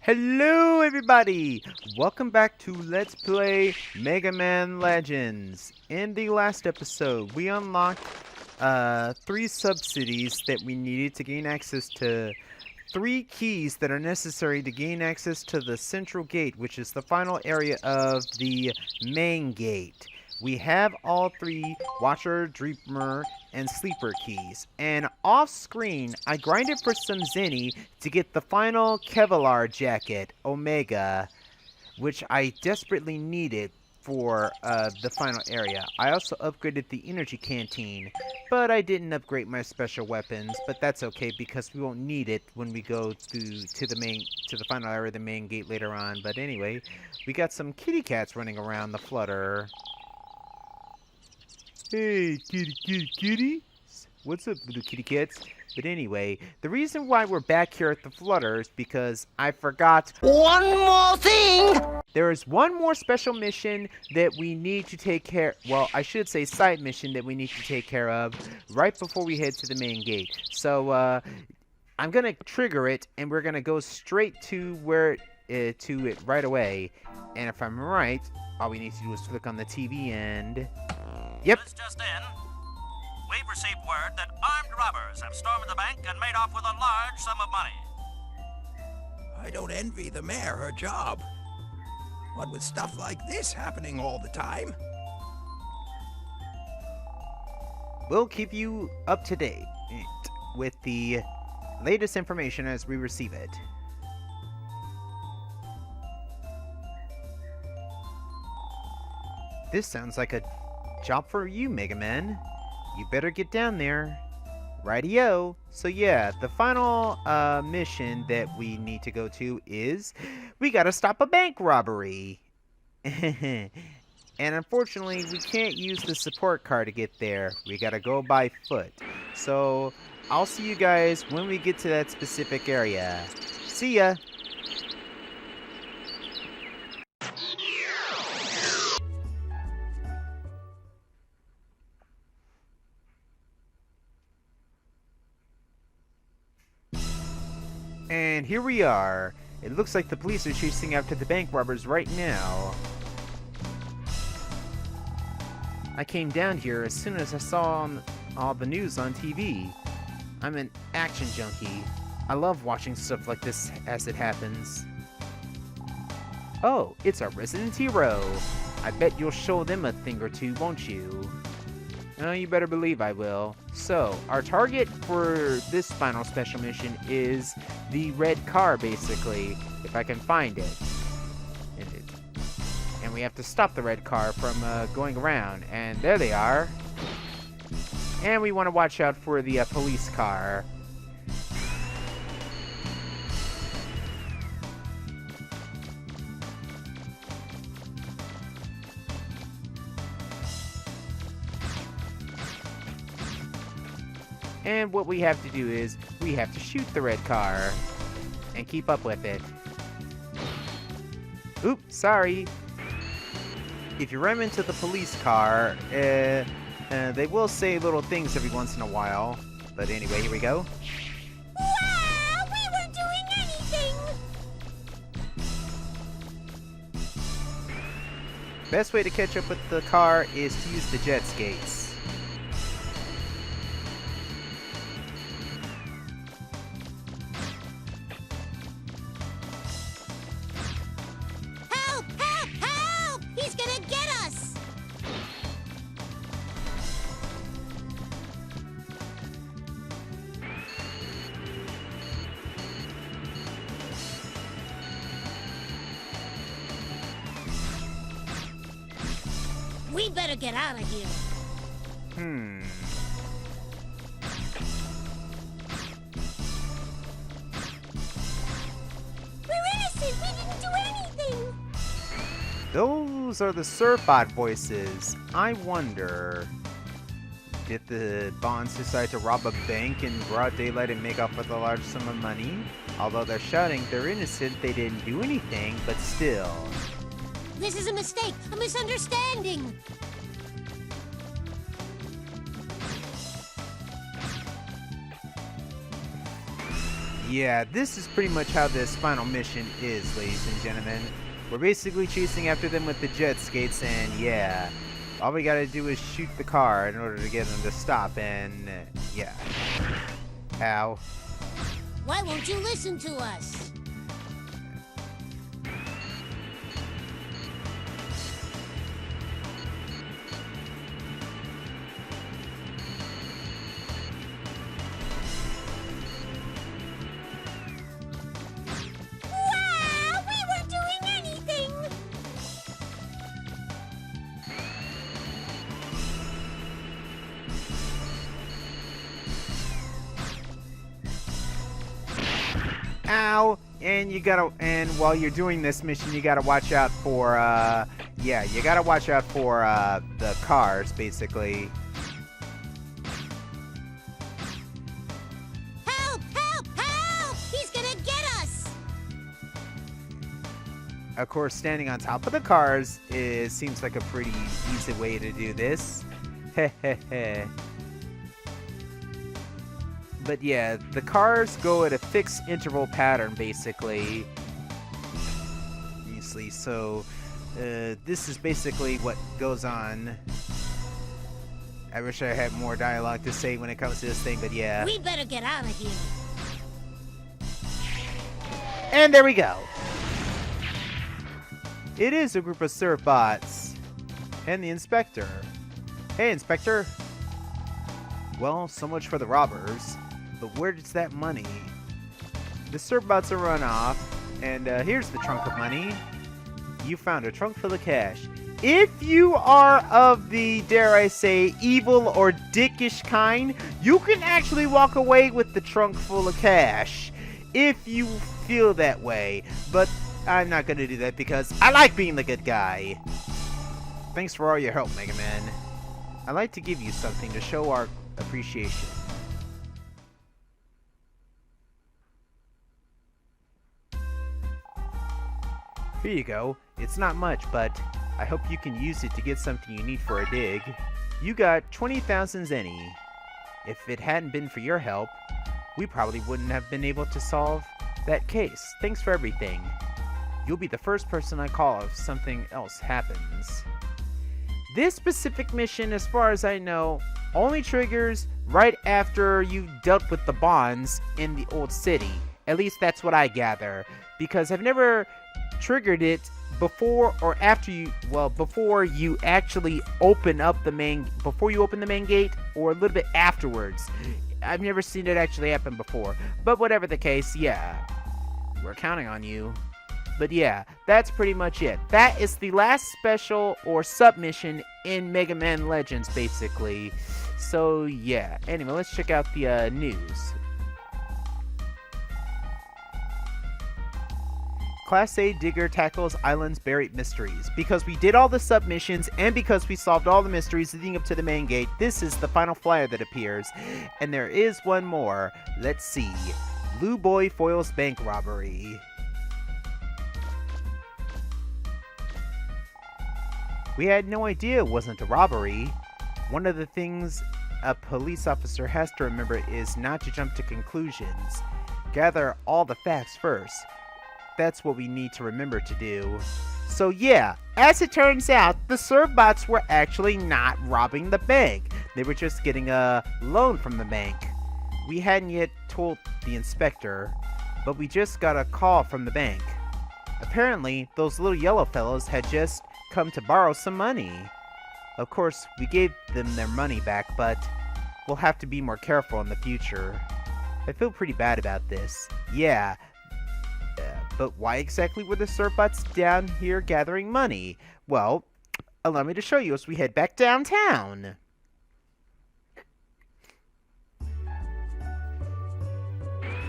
Hello everybody! Welcome back to Let's Play Mega Man Legends. In the last episode, we unlocked 3 subsidies that we needed to gain access to 3 keys that are necessary to gain access to the central gate, which is the final area of the main gate. We have all 3 Watcher, Dreamer, and Sleeper keys. And off screen, I grinded for some Zenny to get the final Kevlar jacket, Omega, which I desperately needed for the final area. I also upgraded the energy canteen, but I didn't upgrade my special weapons, but that's okay because we won't need it when we go to the final area of the main gate later on. But anyway, we got some kitty cats running around the flutter. Hey, kitty. What's up, little kitty cats? But anyway, the reason why we're back here at the Flutter is because I forgot one more thing! There is one more special mission that we need to take care... Well, I should say side mission that we need to take care of right before we head to the main gate. So, I'm gonna trigger it, and we're gonna go straight to to it right away. And if I'm right, all we need to do is click on the TV and... Yep. This just in. We've received word that armed robbers have stormed the bank and made off with a large sum of money. I don't envy the mayor her job. What with stuff like this happening all the time? We'll keep you up to date with the latest information as we receive it. This sounds like a job for you, Mega Man. You better get down there. Rightio. So yeah, the final mission that we need to go to is we gotta stop a bank robbery. And unfortunately, we can't use the support car to get there. We gotta go by foot. So I'll see you guys when we get to that specific area. See ya! And here we are. It looks like the police are chasing after the bank robbers right now. I came down here as soon as I saw all the news on TV. I'm an action junkie. I love watching stuff like this as it happens. Oh, it's our resident hero. I bet you'll show them a thing or two, won't you? Oh, you better believe I will. So, our target for this final special mission is the red car, basically, if I can find it. And we have to stop the red car from going around. And there they are. And we want to watch out for the police car. And what we have to do is, we have to shoot the red car and keep up with it. Oops, sorry. If you ram into the police car, they will say little things every once in a while. But anyway, here we go. Wow, we weren't doing anything! Best way to catch up with the car is to use the jet skates. Help! Help! Help! He's gonna get us! We better get out of here. We're innocent! We didn't do anything! Those are the Surfbot voices. I wonder, did the Bonds decide to rob a bank in broad daylight and make off with a large sum of money? Although they're shouting they're innocent, they didn't do anything, but still. This is a mistake, a misunderstanding. Yeah, this is pretty much how this final mission is, ladies and gentlemen. We're basically chasing after them with the jet skates, and yeah, all we gotta do is shoot the car in order to get them to stop, and yeah. Ow. Why won't you listen to us? Wow, we weren't doing anything! Ow! And while you're doing this mission, you gotta watch out for, yeah, you gotta watch out for, the cars, basically. Help! Help! Help! He's gonna get us! Of course, standing on top of the cars seems like a pretty easy way to do this. Heh heh heh. But yeah, the cars go at a fixed interval pattern, basically. Obviously, so this is basically what goes on. I wish I had more dialogue to say when it comes to this thing, but yeah. We better get out of here. And there we go. It is a group of surf bots and the inspector. Hey, Inspector. Well, so much for the robbers. But where's that money? The surf bots are run off, and here's the trunk of money. You found a trunk full of cash. If you are of the, dare I say, evil or dickish kind, you can actually walk away with the trunk full of cash. If you feel that way. But I'm not going to do that because I like being the good guy. Thanks for all your help, Mega Man. I'd like to give you something to show our appreciation. Here you go. It's not much, but I hope you can use it to get something you need for a dig. You got 20,000 zenny. If it hadn't been for your help, we probably wouldn't have been able to solve that case. Thanks for everything. You'll be the first person I call if something else happens. This specific mission, as far as I know, only triggers right after you've dealt with the bonds in the old city. At least that's what I gather. Because I've never triggered it before or after before you actually open up the main, before you open the main gate, or a little bit afterwards. I've never seen it actually happen before. But whatever the case, yeah. We're counting on you. But yeah, that's pretty much it. That is the last special or submission in Mega Man Legends, basically. So yeah. Anyway, let's check out the news. Class A Digger tackles Island's buried mysteries. Because we did all the submissions and because we solved all the mysteries leading up to the main gate, this is the final flyer that appears. And there is one more. Let's see. Blue Boy foils bank robbery. We had no idea it wasn't a robbery. One of the things a police officer has to remember is not to jump to conclusions. Gather all the facts first. That's what we need to remember to do. So yeah, as it turns out, the Surfbots were actually not robbing the bank. They were just getting a loan from the bank. We hadn't yet told the inspector, but we just got a call from the bank. Apparently, those little yellow fellows had just come to borrow some money. Of course, we gave them their money back, but we'll have to be more careful in the future. I feel pretty bad about this. Yeah. But why exactly were the Surfbots down here gathering money? Well, allow me to show you as we head back downtown.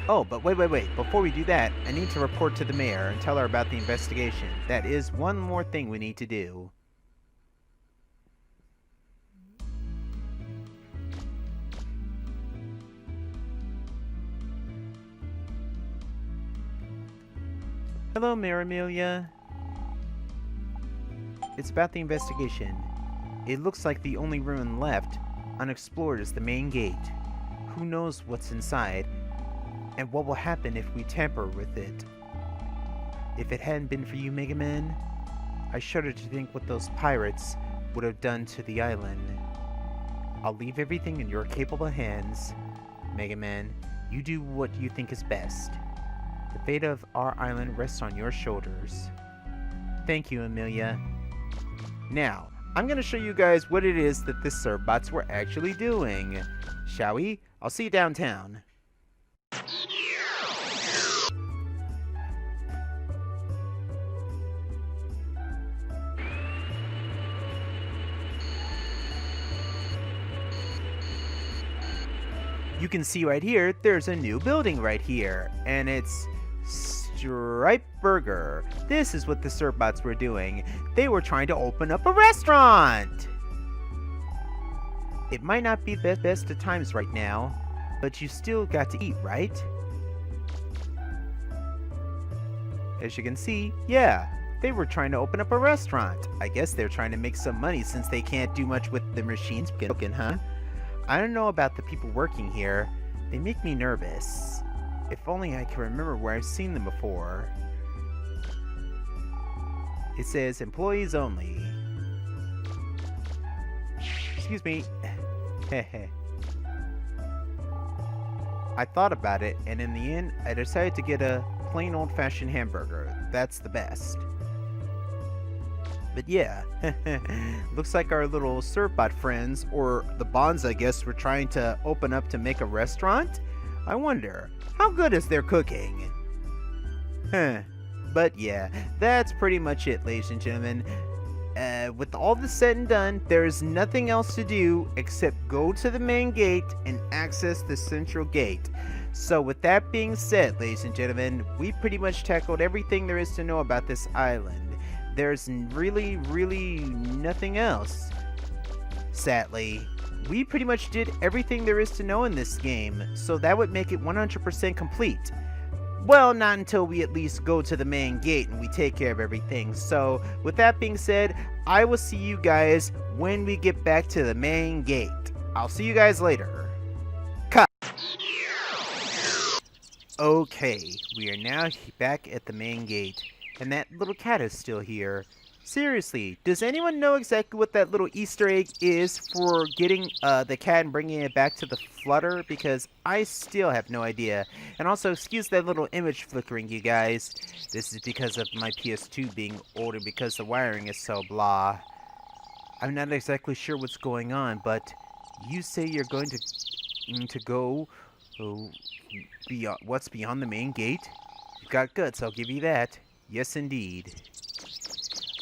Oh, but wait. Before we do that, I need to report to the mayor and tell her about the investigation. That is one more thing we need to do. Hello, Mayor Amelia. It's about the investigation. It looks like the only ruin left unexplored is the main gate. Who knows what's inside? And what will happen if we tamper with it? If it hadn't been for you, Mega Man, I shudder to think what those pirates would have done to the island. I'll leave everything in your capable hands, Mega Man. You do what you think is best. The fate of our island rests on your shoulders. Thank you, Amelia. Now, I'm going to show you guys what it is that the Serbots were actually doing. Shall we? I'll see you downtown. You can see right here, there's a new building right here, and it's Stripe Burger. This is what the Serbots were doing. They were trying to open up a restaurant! It might not be the best of times right now, but you still got to eat, right? As you can see, yeah, they were trying to open up a restaurant. I guess they're trying to make some money since they can't do much with the machines broken, huh? I don't know about the people working here. They make me nervous. If only I can remember where I've seen them before. It says employees only. Excuse me. Heh. I thought about it, and in the end, I decided to get a plain old-fashioned hamburger. That's the best. But yeah, looks like our little Serbot friends, or the Bonds I guess, were trying to open up to make a restaurant? I wonder, how good is their cooking? But yeah, that's pretty much it, ladies and gentlemen. With all this said and done, there is nothing else to do except go to the main gate and access the central gate. So with that being said, ladies and gentlemen, we pretty much tackled everything there is to know about this island. There's really nothing else. Sadly, we pretty much did everything there is to know in this game, so that would make it 100% complete. Well, not until we at least go to the main gate and we take care of everything. So, with that being said, I will see you guys when we get back to the main gate. I'll see you guys later. Cut! Okay, we are now back at the main gate. And that little cat is still here. Seriously, does anyone know exactly what that little Easter egg is for getting the cat and bringing it back to the Flutter? Because I still have no idea. And also, excuse that little image flickering, you guys. This is because of my PS2 being older because the wiring is so blah. I'm not exactly sure what's going on, but you say you're going to go beyond what's beyond the main gate? You've got guts, I'll give you that. Yes, indeed.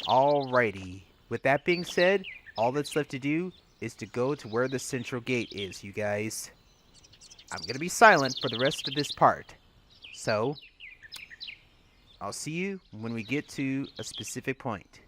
Alrighty. With that being said, all that's left to do is to go to where the central gate is, you guys. I'm gonna be silent for the rest of this part. So, I'll see you when we get to a specific point.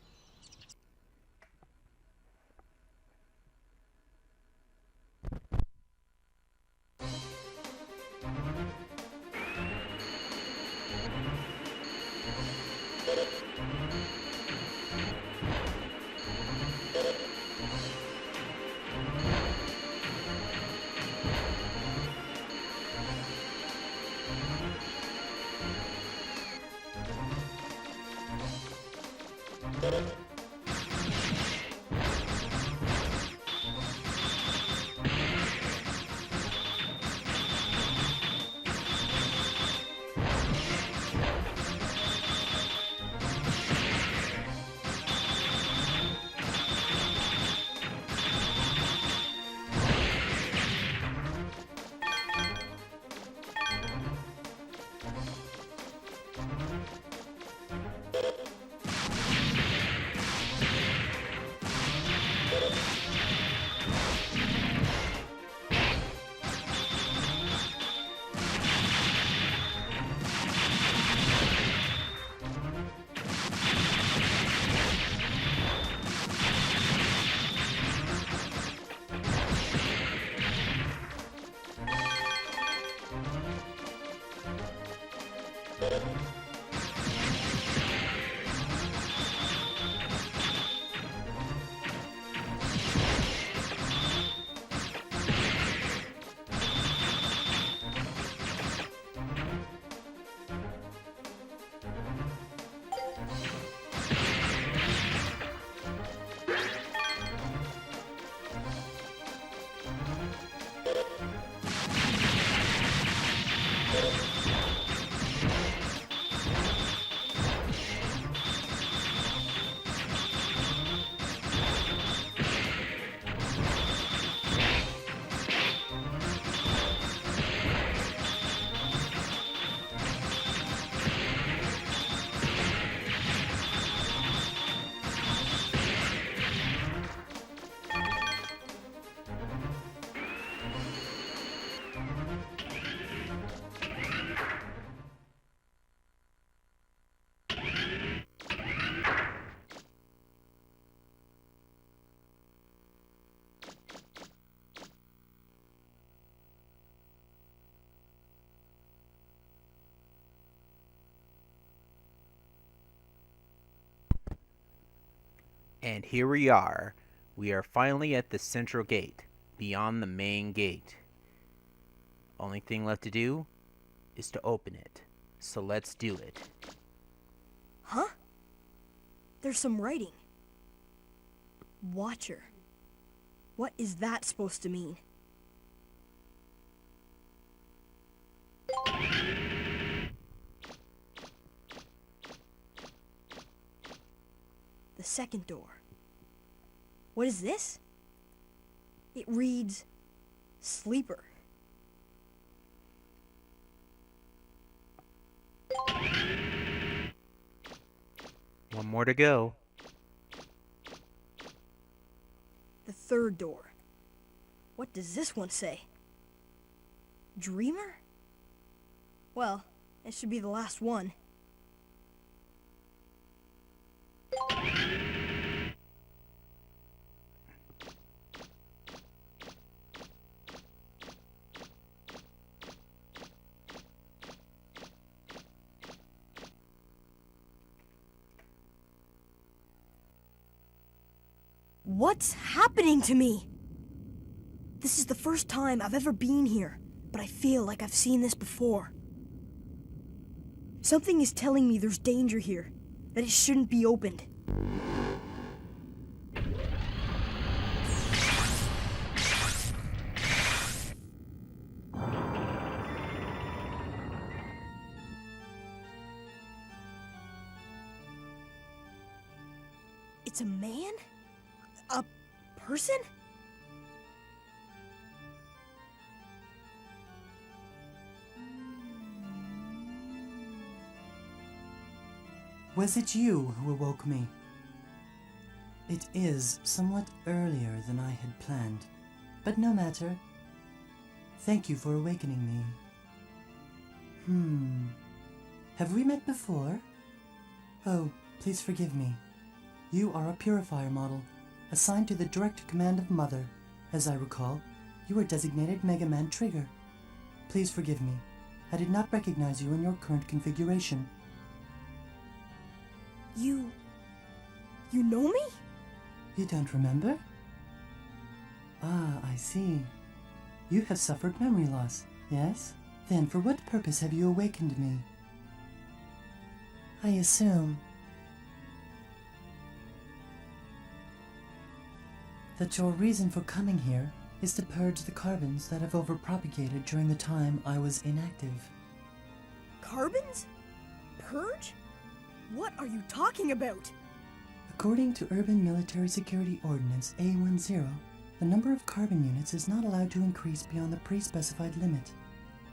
And here we are. We are finally at the central gate, beyond the main gate. Only thing left to do is to open it. So let's do it. Huh? There's some writing. Watcher. What is that supposed to mean? The second door. What is this? It reads Sleeper. One more to go. The third door. What does this one say? Dreamer? Well, it should be the last one. What's happening to me? This is the first time I've ever been here, but I feel like I've seen this before. Something is telling me there's danger here, that it shouldn't be opened. It's a man? A person? Was it you who awoke me? It is somewhat earlier than I had planned, but no matter. Thank you for awakening me. Have we met before? Oh, please forgive me. You are a purifier model, assigned to the direct command of Mother. As I recall, you are designated Mega Man Trigger. Please forgive me. I did not recognize you in your current configuration. You know me? You don't remember? Ah, I see. You have suffered memory loss, yes? Then for what purpose have you awakened me? I assume that your reason for coming here is to purge the carbons that have overpropagated during the time I was inactive. Carbons? Purge? What are you talking about? According to Urban Military Security Ordinance A10, the number of carbon units is not allowed to increase beyond the pre-specified limit.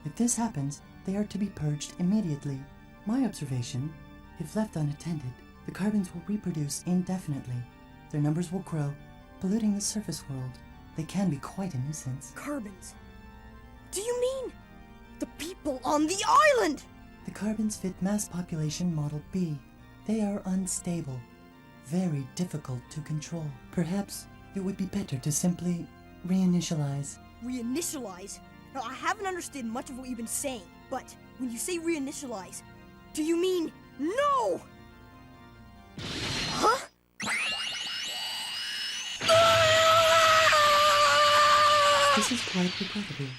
If this happens, they are to be purged immediately. My observation, if left unattended, the carbons will reproduce indefinitely. Their numbers will grow, polluting the surface world. They can be quite a nuisance. Carbons? Do you mean the people on the island? The carbons fit mass population model B. They are unstable, very difficult to control. Perhaps it would be better to simply reinitialize. Reinitialize? Now, I haven't understood much of what you've been saying, but when you say reinitialize, do you mean no? Huh? This is quite regrettable.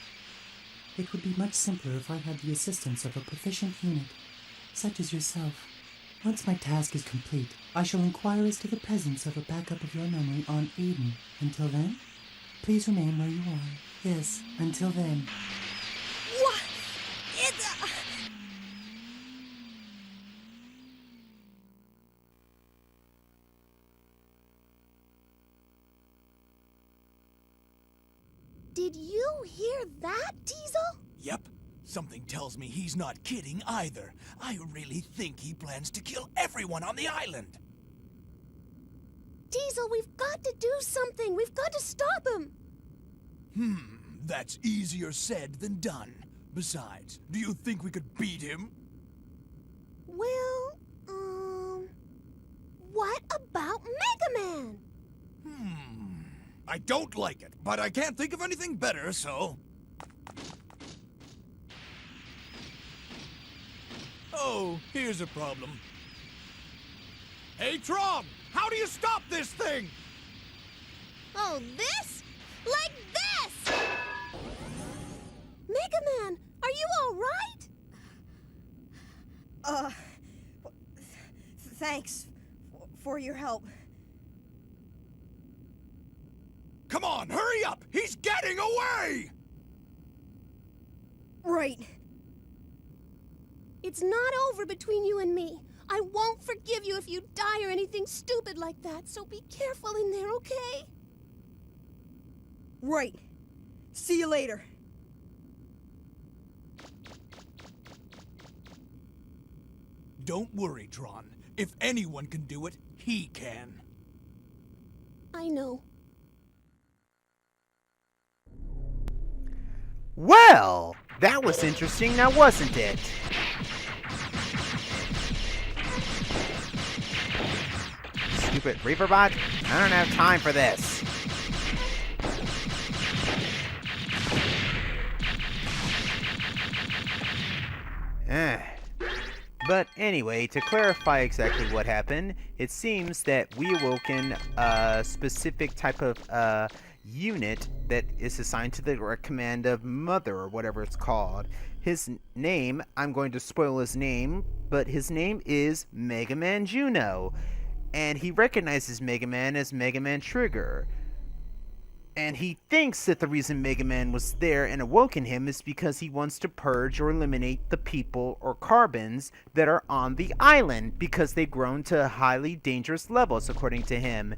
It would be much simpler if I had the assistance of a proficient unit, such as yourself. Once my task is complete, I shall inquire as to the presence of a backup of your memory on Eden. Until then, please remain where you are. Yes, until then. What? It's... Did you hear that, Diesel? Yep. Something tells me he's not kidding either. I really think he plans to kill everyone on the island. Diesel, we've got to do something. We've got to stop him. That's easier said than done. Besides, do you think we could beat him? Well, what about Mega Man? I don't like it, but I can't think of anything better, so... Oh, here's a problem. Hey, Tron! How do you stop this thing? Oh, this? Like this! Mega Man, are you all right? Thanks for your help. Come on, hurry up! He's getting away! Right. It's not over between you and me. I won't forgive you if you die or anything stupid like that, so be careful in there, okay? Right. See you later. Don't worry, Tron. If anyone can do it, he can. I know. Well, that was interesting now, wasn't it? Stupid Reaperbot, I don't have time for this. But anyway, to clarify exactly what happened, it seems that we awoken a specific type of unit that is assigned to the direct command of Mother, or whatever it's called. His name, I'm going to spoil his name, but his name is Mega Man Juno. And he recognizes Mega Man as Mega Man Trigger. And he thinks that the reason Mega Man was there and awoken him is because he wants to purge or eliminate the people or carbons that are on the island because they've grown to highly dangerous levels, according to him.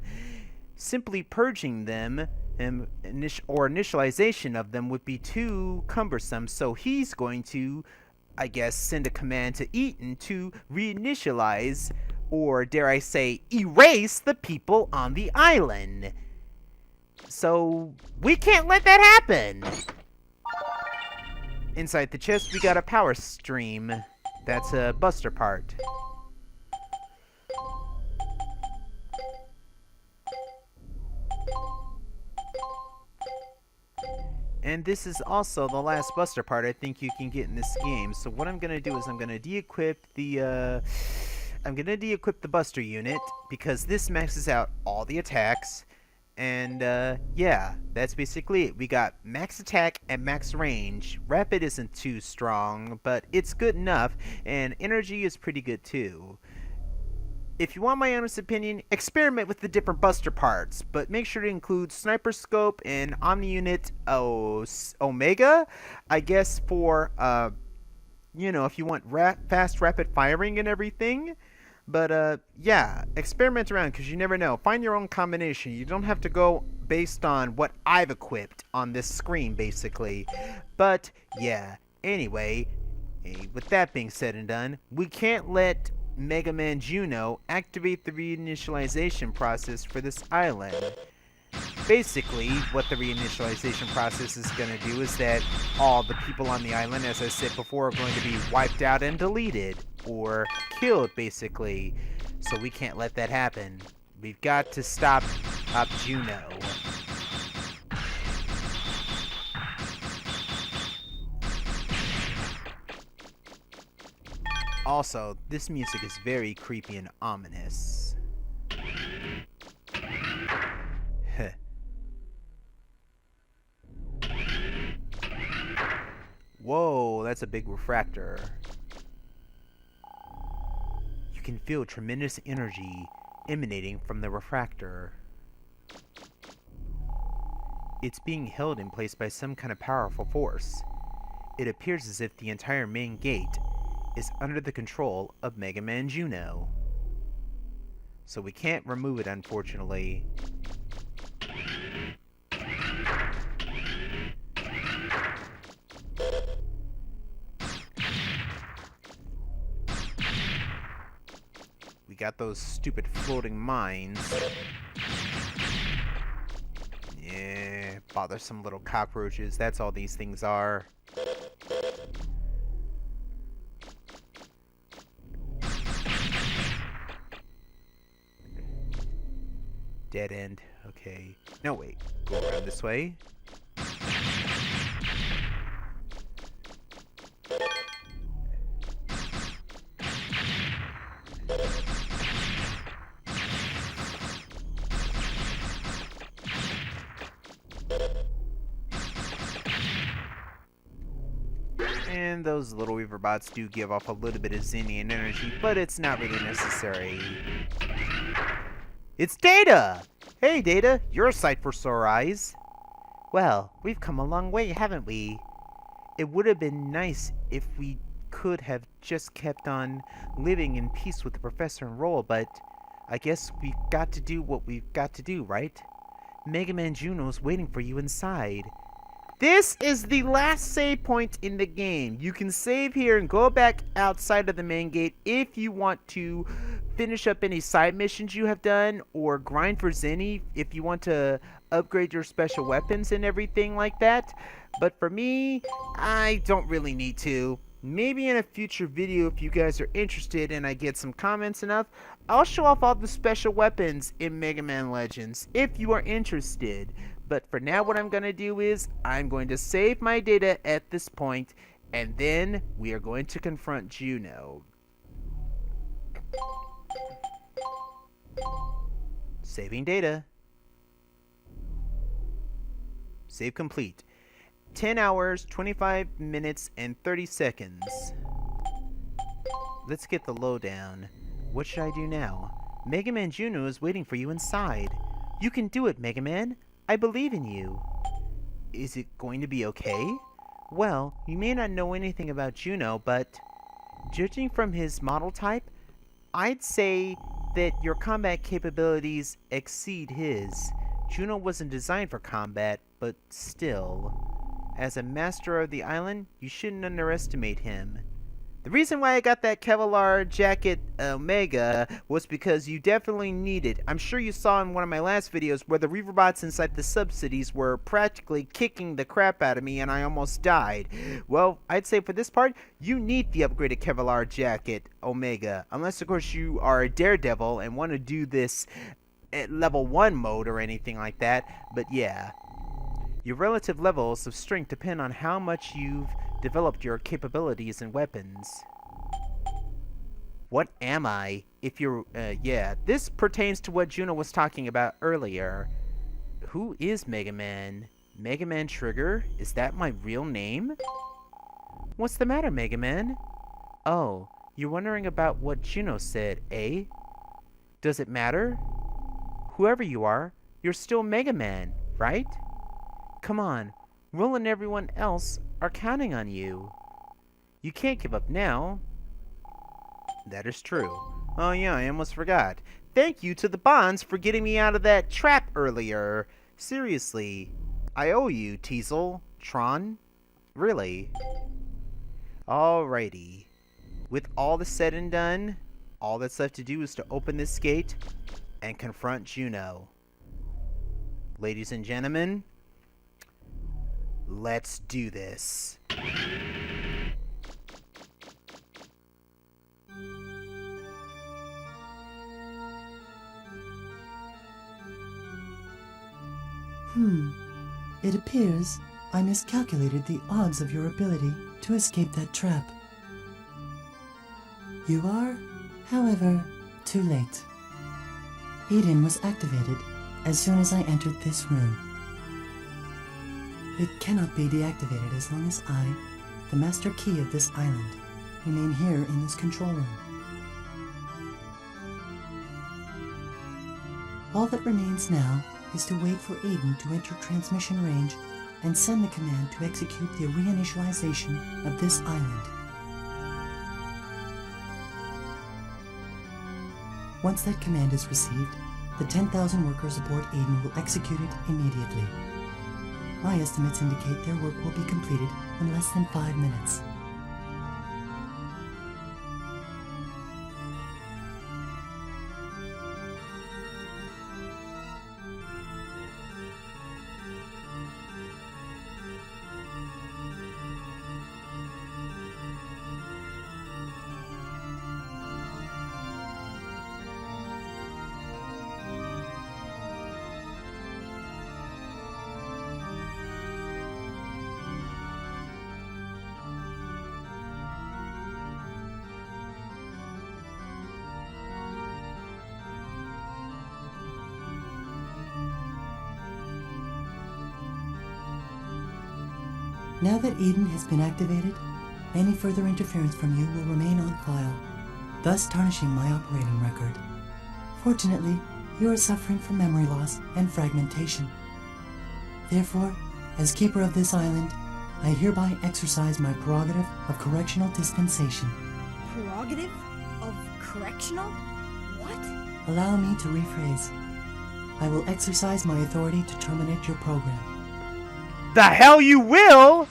Simply purging them or initialization of them would be too cumbersome, so he's going to, I guess, send a command to Eaton to reinitialize, or dare I say, erase the people on the island. So, we can't let that happen! Inside the chest, we got a power stream. That's a Buster part. And this is also the last Buster part I think you can get in this game. So what I'm gonna do is I'm gonna de-equip the Buster unit, because this maxes out all the attacks. And, yeah, that's basically it. We got max attack and max range. Rapid isn't too strong, but it's good enough, and energy is pretty good too. If you want my honest opinion, experiment with the different Buster parts, but make sure to include Sniper Scope and Omni Unit Omega, I guess, for, you know, if you want fast rapid firing and everything. But, yeah, experiment around, because you never know. Find your own combination. You don't have to go based on what I've equipped on this screen, basically. But, yeah, anyway, with that being said and done, we can't let Mega Man Juno activate the reinitialization process for this island. Basically, what the reinitialization process is going to do is that all the people on the island, as I said before, are going to be wiped out and deleted, or killed, basically. So we can't let that happen. We've got to stop Juno. Also, this music is very creepy and ominous. Heh. Whoa, that's a big refractor. You can feel tremendous energy emanating from the refractor. It's being held in place by some kind of powerful force. It appears as if the entire main gate is under the control of Mega Man Juno. So we can't remove it, unfortunately. We got those stupid floating mines. Yeah, bothersome little cockroaches. That's all these things are. Dead end. Okay. No, wait. Go around this way. And those little Reaver bots do give off a little bit of Xenian energy, but it's not really necessary. It's Data! Hey Data, you're a sight for sore eyes. Well, we've come a long way, haven't we? It would have been nice if we could have just kept on living in peace with the professor and Roll, but I guess we've got to do what we've got to do, right? Mega Man Juno's waiting for you inside. This is the last save point in the game. You can save here and go back outside of the main gate if you want to finish up any side missions you have done, or grind for Zenny if you want to upgrade your special weapons and everything like that. But for me, I don't really need to. Maybe in a future video, if you guys are interested and I get some comments enough, I'll show off all the special weapons in Mega Man Legends if you are interested. But for now, what I'm going to do is I'm going to save my data at this point, and then we are going to confront Juno. Saving data. Save complete. 10 hours, 25 minutes, and 30 seconds. Let's get the lowdown. What should I do now? Mega Man Juno is waiting for you inside. You can do it, Mega Man. I believe in you. Is it going to be okay? Well, you may not know anything about Juno, but judging from his model type, I'd say that your combat capabilities exceed his. Juno wasn't designed for combat, but still. As a master of the island, you shouldn't underestimate him. The reason why I got that Kevlar jacket Omega was because you definitely need it. I'm sure you saw in one of my last videos where the Reaver bots inside the subcities were practically kicking the crap out of me and I almost died. Well, I'd say for this part, you need the upgraded Kevlar jacket Omega. Unless, of course, you are a daredevil and want to do this at level 1 mode or anything like that. But yeah. Your relative levels of strength depend on how much you've developed your capabilities and weapons. What am I? If you're, yeah, this pertains to what Juno was talking about earlier. Who is Mega Man? Mega Man Trigger? Is that my real name? What's the matter, Mega Man? Oh, you're wondering about what Juno said, eh? Does it matter? Whoever you are, you're still Mega Man, right? Come on, Roll and everyone else are counting on you. You can't give up now. That is true. Oh yeah, I almost forgot. Thank you to the Bonds for getting me out of that trap earlier. Seriously, I owe you, Teasel, Tron. Really. Alrighty. With all the said and done, all that's left to do is to open this gate and confront Juno. Ladies and gentlemen, let's do this. It appears I miscalculated the odds of your ability to escape that trap. You are, however, too late. Eden was activated as soon as I entered this room. It cannot be deactivated as long as I, the master key of this island, remain here in this control room. All that remains now is to wait for Eden to enter transmission range and send the command to execute the reinitialization of this island. Once that command is received, the 10,000 workers aboard Eden will execute it immediately. My estimates indicate their work will be completed in less than 5 minutes. Now that Eden has been activated, Any further interference from you will remain on file, thus tarnishing my operating record. Fortunately, you are suffering from memory loss and fragmentation. Therefore, as keeper of this island, I hereby exercise my prerogative of correctional dispensation. Prerogative of correctional? What? Allow me to rephrase. I will exercise my authority to terminate your program. The hell you will?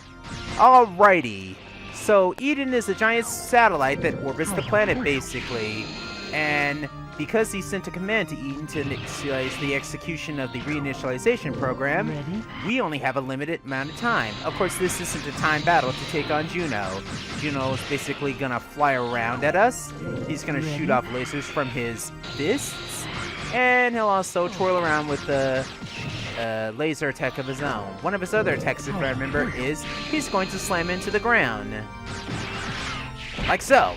Alrighty. So Eden is a giant satellite that orbits the planet, basically. And because he sent a command to Eden to initialize the execution of the reinitialization program, we only have a limited amount of time. Of course, this isn't a time battle to take on Juno. Juno is basically gonna fly around at us. He's gonna shoot off lasers from his fists. And he'll also twirl around with the laser attack of his own. One of his other attacks, if I remember, is he's going to slam into the ground. Like so.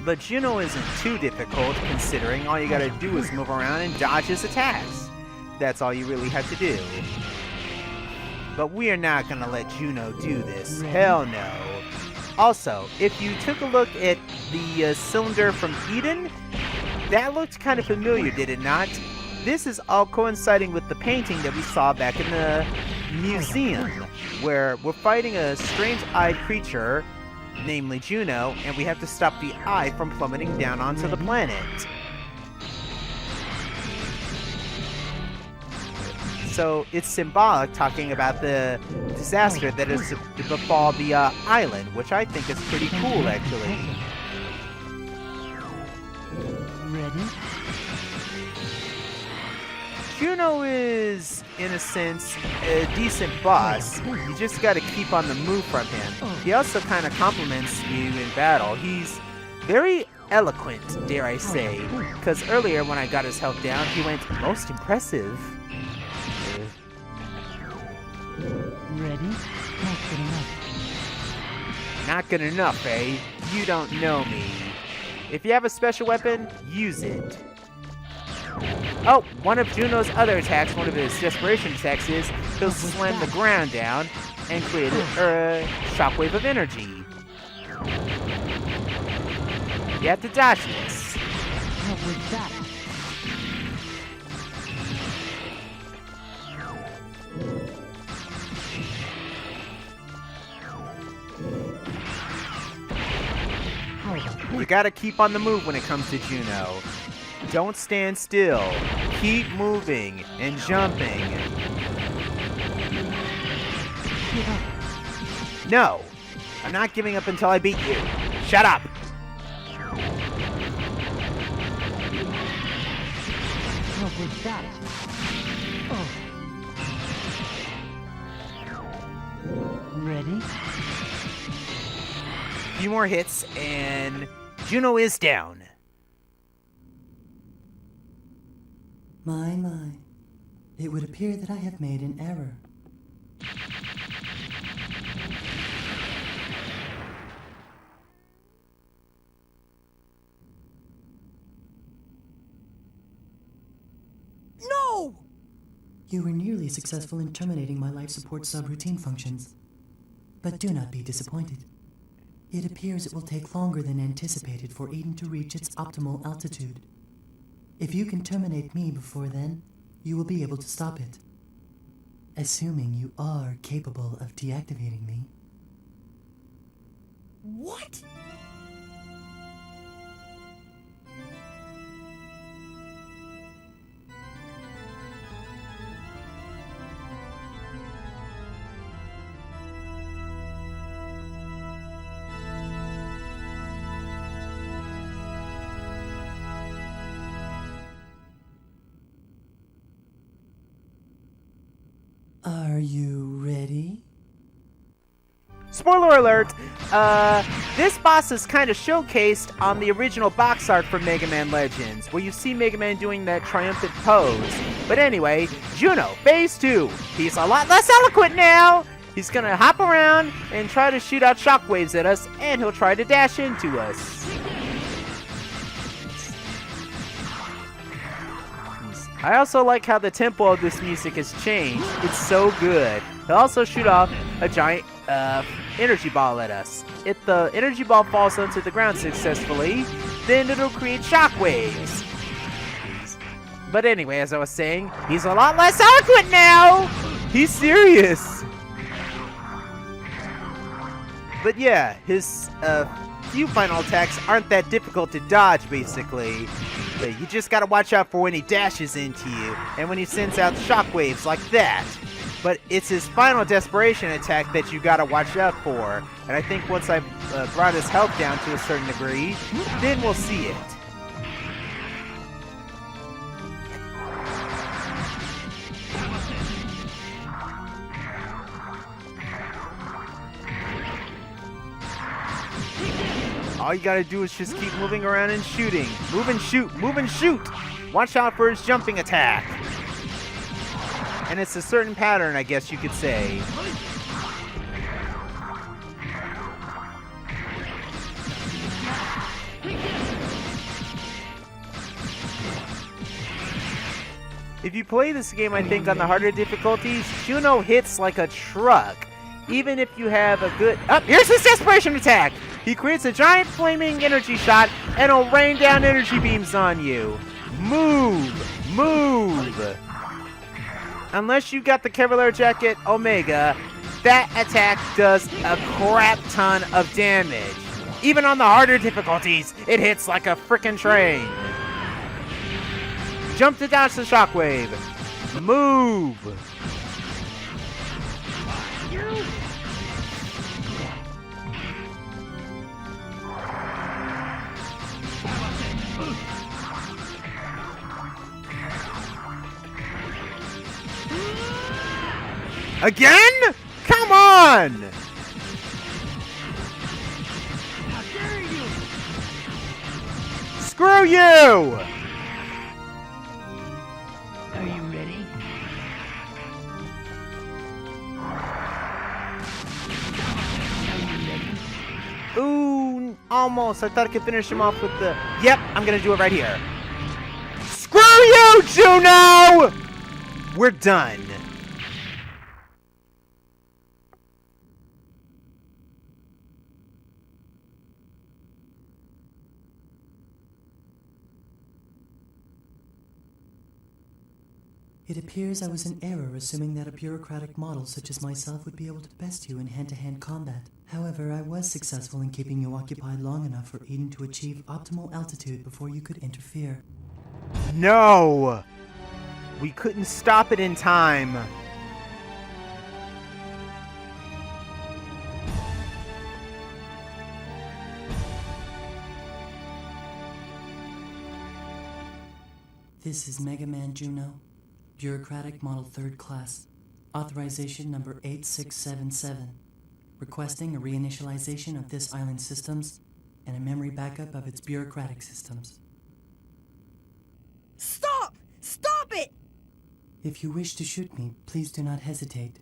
But Juno isn't too difficult, considering all you gotta do is move around and dodge his attacks. That's all you really have to do. But we are not gonna let Juno do this. Hell no. Also, if you took a look at the cylinder from Eden, that looked kind of familiar, did it not? This is all coinciding with the painting that we saw back in the museum, where we're fighting a strange-eyed creature, namely Juno, and we have to stop the eye from plummeting down onto the planet. So it's symbolic, talking about the disaster that is to befall the island, which I think is pretty cool, actually. Ready? Juno is, in a sense, a decent boss. You just gotta keep on the move from him. He also kind of compliments you in battle. He's very eloquent, dare I say, because earlier when I got his health down, he went, "Most impressive." Ready? Not good enough. Not good enough, eh? You don't know me. If you have a special weapon, use it. Oh, one of Juno's other attacks, one of his desperation attacks is, he'll slam the ground down and create a shockwave of energy. You have to dodge this. What was that? You gotta keep on the move when it comes to Juno. Don't stand still. Keep moving and jumping. No, I'm not giving up until I beat you. Shut up. What was that? Ready? A few more hits and Juno is down. My. It would appear that I have made an error. No! You were nearly successful in terminating my life support subroutine functions. But do not be disappointed. It appears it will take longer than anticipated for Eden to reach its optimal altitude. If you can terminate me before then, you will be able to stop it. Assuming you are capable of deactivating me. What? Are you ready? Spoiler alert, this boss is kind of showcased on the original box art for Mega Man Legends, where you see Mega Man doing that triumphant pose. But anyway, Juno, Phase 2. He's a lot less eloquent now! He's gonna hop around and try to shoot out shockwaves at us, and he'll try to dash into us. I also like how the tempo of this music has changed. It's so good. He'll also shoot off a giant energy ball at us. If the energy ball falls onto the ground successfully, then it'll create shockwaves. But anyway, as I was saying, he's a lot less eloquent now! He's serious! But yeah, his few final attacks aren't that difficult to dodge, basically. But you just gotta watch out for when he dashes into you, and when he sends out shockwaves like that. But it's his final desperation attack that you gotta watch out for. And I think once I've brought his health down to a certain degree, then we'll see it. All you gotta do is just keep moving around and shooting. Move and shoot, move and shoot! Watch out for his jumping attack. And it's a certain pattern, I guess you could say. If you play this game, I think, on the harder difficulties, Juno hits like a truck. Even if you have a good... Oh, here's his desperation attack! He creates a giant flaming energy shot and will rain down energy beams on you. Move! Move! Unless you got the Cavalier Jacket Omega, that attack does a crap ton of damage. Even on the harder difficulties, it hits like a frickin' train. Jump to dodge the shockwave. Move! Again? Come on! How dare you! Screw you! Are you ready? Ooh, almost. I thought I could finish him off with the... Yep, I'm gonna do it right here. Screw you, Juno! We're done. It appears I was in error assuming that a bureaucratic model such as myself would be able to best you in hand-to-hand combat. However, I was successful in keeping you occupied long enough for Eden to achieve optimal altitude before you could interfere. No! We couldn't stop it in time. This is Mega Man Juno, Bureaucratic Model 3rd Class, Authorization Number 8677, requesting a reinitialization of this island's systems and a memory backup of its bureaucratic systems. Stop! Stop it! If you wish to shoot me, please do not hesitate.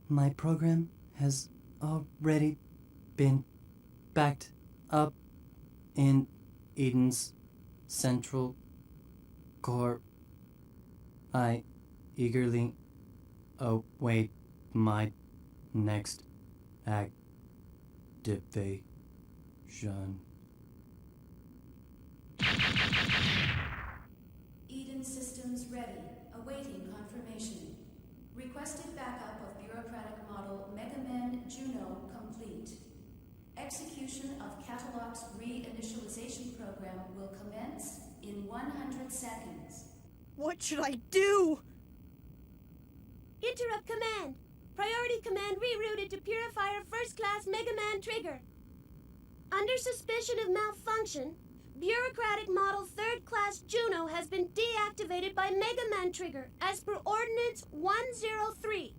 My program has already been backed up in Eden's central core. I eagerly await my next activation. Eden systems ready, awaiting confirmation. Requested backup of bureaucratic model Mega Man Juno complete. Execution of Catalog's reinitialization program will commence in 100 seconds. What should I do? Interrupt command. Priority command rerouted to Purifier First Class Mega Man Trigger. Under suspicion of malfunction, Bureaucratic Model 3rd Class Juno has been deactivated by Mega Man Trigger as per Ordinance 103.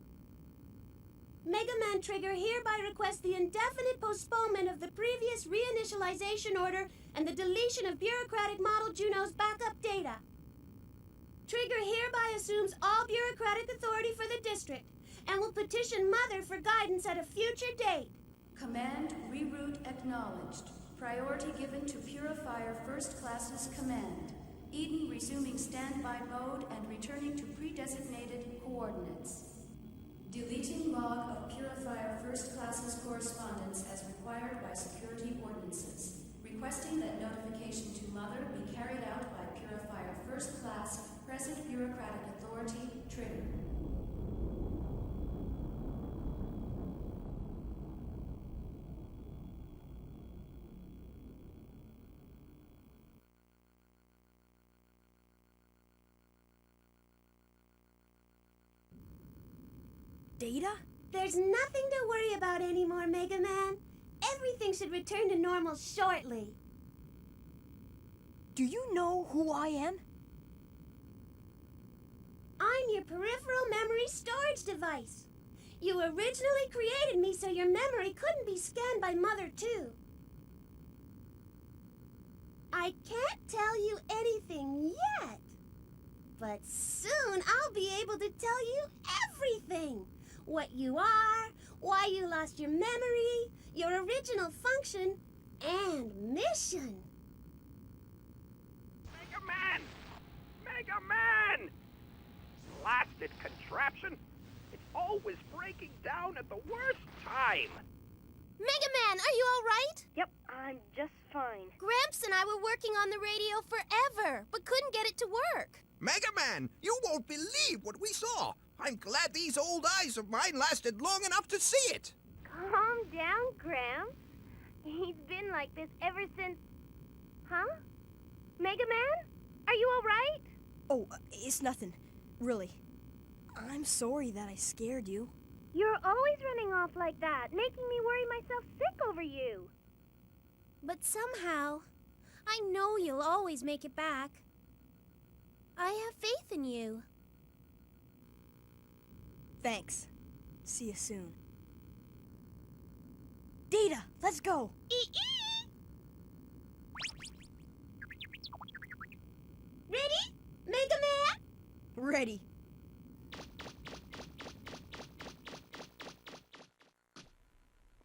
Mega Man Trigger hereby requests the indefinite postponement of the previous reinitialization order and the deletion of Bureaucratic Model Juno's backup data. Trigger hereby assumes all bureaucratic authority for the district and will petition Mother for guidance at a future date. Command reroute acknowledged. Priority given to Purifier First Class's command. Eden resuming standby mode and returning to pre-designated coordinates. Deleting log of Purifier First Class's correspondence as required by security ordinances. Requesting that notification to Mother be carried out by Purifier First Class, present bureaucratic authority, trigger. Data? There's nothing to worry about anymore, Mega Man. Everything should return to normal shortly. Do you know who I am? I'm your peripheral memory storage device. You originally created me so your memory couldn't be scanned by Mother, too. I can't tell you anything yet, but soon I'll be able to tell you everything. What you are, why you lost your memory, your original function, and mission. Mega Man! Mega Man! Blasted contraption! It's always breaking down at the worst time! Mega Man, are you all right? Yep, I'm just fine. Gramps and I were working on the radio forever, but couldn't get it to work. Mega Man, you won't believe what we saw. I'm glad these old eyes of mine lasted long enough to see it. Calm down, Gramps. He's been like this ever since... Huh? Mega Man? Are you all right? Oh, it's nothing. Really. I'm sorry that I scared you. You're always running off like that, making me worry myself sick over you. But somehow, I know you'll always make it back. I have faith in you. Thanks. See you soon. Data, let's go! Ready? Mega Man? Ready.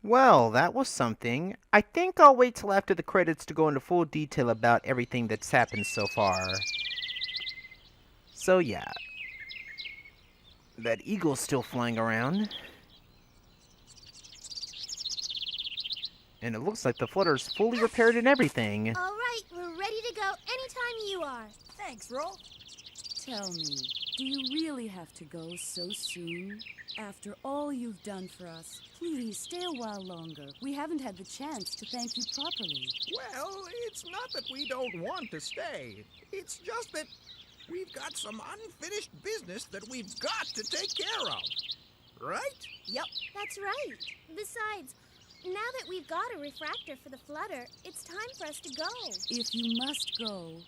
Well, that was something. I think I'll wait till after the credits to go into full detail about everything that's happened so far. So yeah. That eagle's still flying around. And it looks like the flutter's fully repaired and everything. All right, we're ready to go anytime you are. Thanks, Roll. Tell me, do you really have to go so soon? After all you've done for us, please stay a while longer. We haven't had the chance to thank you properly. Well, it's not that we don't want to stay. It's just that we've got some unfinished business that we've got to take care of. Right? Yep. That's right. Besides, now that we've got a refractor for the flutter, it's time for us to go. If you must go,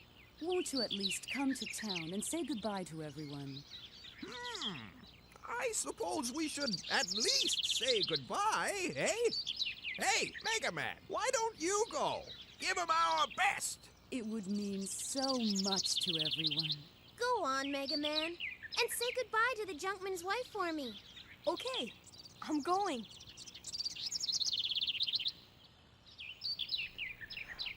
won't you at least come to town and say goodbye to everyone? I suppose we should at least say goodbye, eh? Hey, Mega Man, why don't you go? Give him our best. It would mean so much to everyone. Go on, Mega Man, and say goodbye to the junkman's wife for me. Okay, I'm going.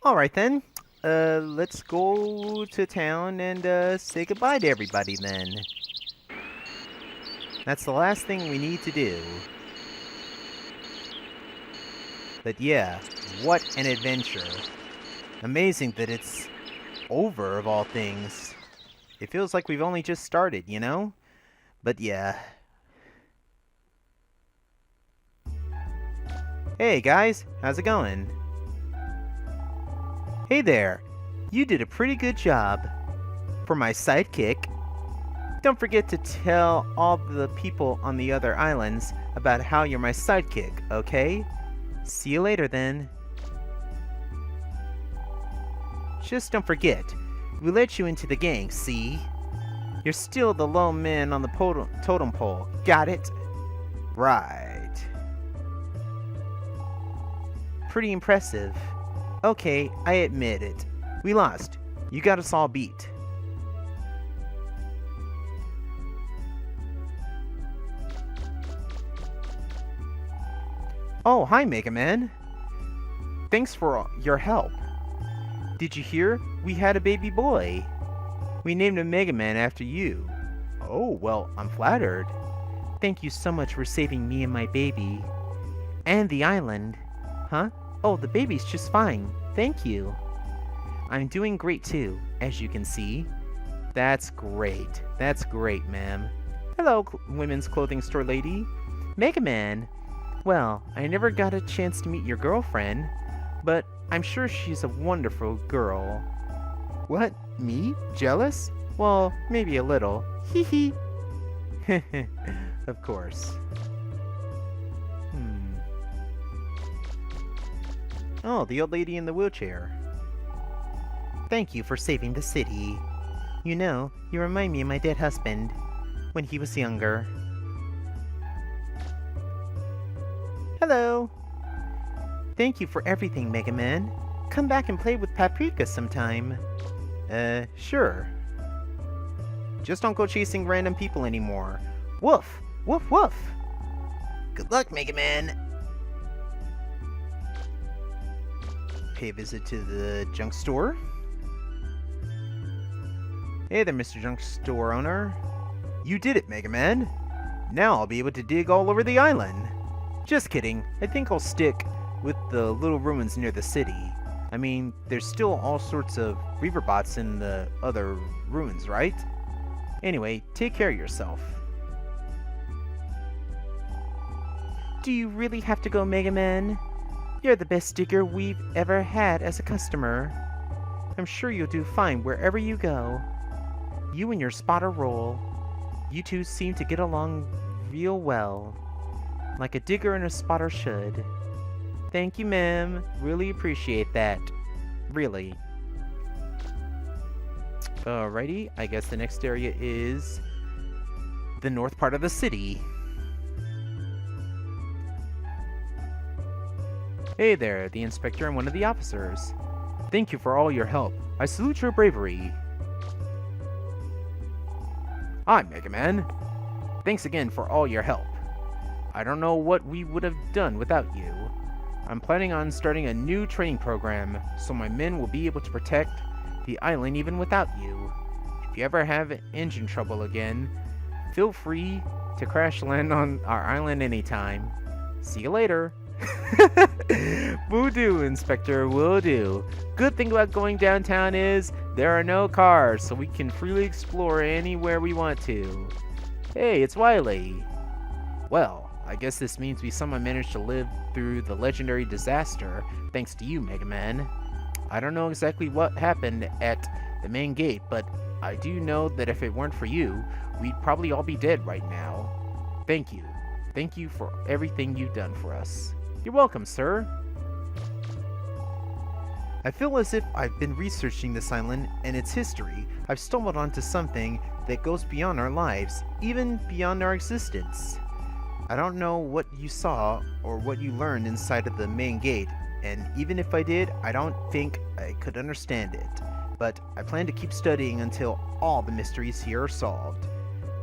Alright then. Let's go to town and say goodbye to everybody then. That's the last thing we need to do. But yeah, what an adventure. Amazing that it's over, of all things. It feels like we've only just started, you know? But yeah. Hey guys, how's it going? Hey there, you did a pretty good job. For my sidekick, don't forget to tell all the people on the other islands about how you're my sidekick, okay? See you later then. Just don't forget, we let you into the gang, see? You're still the lone man on the totem pole, got it? Right. Pretty impressive. Okay, I admit it. We lost. You got us all beat. Oh, hi, Mega Man. Thanks for your help. Did you hear? We had a baby boy. We named him Mega Man after you. Oh, well, I'm flattered. Thank you so much for saving me and my baby. And the island. Huh? Oh, the baby's just fine. Thank you. I'm doing great too, as you can see. That's great. That's great, ma'am. Hello, women's clothing store lady. Mega Man. Well, I never got a chance to meet your girlfriend, but I'm sure she's a wonderful girl. What? Me? Jealous? Well, maybe a little. Hee hee. Of course. Oh, the old lady in the wheelchair. Thank you for saving the city. You know, you remind me of my dead husband when he was younger. Hello. Thank you for everything, Mega Man. Come back and play with Paprika sometime. Sure. Just don't go chasing random people anymore. Woof! Woof woof! Good luck, Mega Man! Pay a visit to the junk store. Hey there, Mr. Junk Store owner. You did it, Mega Man! Now I'll be able to dig all over the island. Just kidding. I think I'll stick with the little ruins near the city. I mean, there's still all sorts of Reaverbots in the other ruins, right? Anyway, take care of yourself. Do you really have to go, Mega Man? You're the best digger we've ever had as a customer. I'm sure you'll do fine wherever you go. You and your spotter roll. You two seem to get along real well. Like a digger and a spotter should. Thank you, ma'am. Really appreciate that. Really. Alrighty, I guess the next area is the north part of the city. Hey there, the inspector and one of the officers. Thank you for all your help. I salute your bravery. I'm Mega Man. Thanks again for all your help. I don't know what we would have done without you. I'm planning on starting a new training program, so my men will be able to protect the island even without you. If you ever have engine trouble again, feel free to crash land on our island anytime. See you later. Will do, Inspector, will do. Good thing about going downtown is there are no cars, so we can freely explore anywhere we want to. Hey, it's Wily. Well, I guess this means we somehow managed to live through the legendary disaster thanks to you, Mega Man. I don't know exactly what happened at the main gate, but I do know that if it weren't for you, we'd probably all be dead right now. Thank you. Thank you for everything you've done for us. You're welcome, sir. I feel as if I've been researching this island and its history. I've stumbled onto something that goes beyond our lives, even beyond our existence. I don't know what you saw or what you learned inside of the main gate, and even if I did, I don't think I could understand it. But I plan to keep studying until all the mysteries here are solved.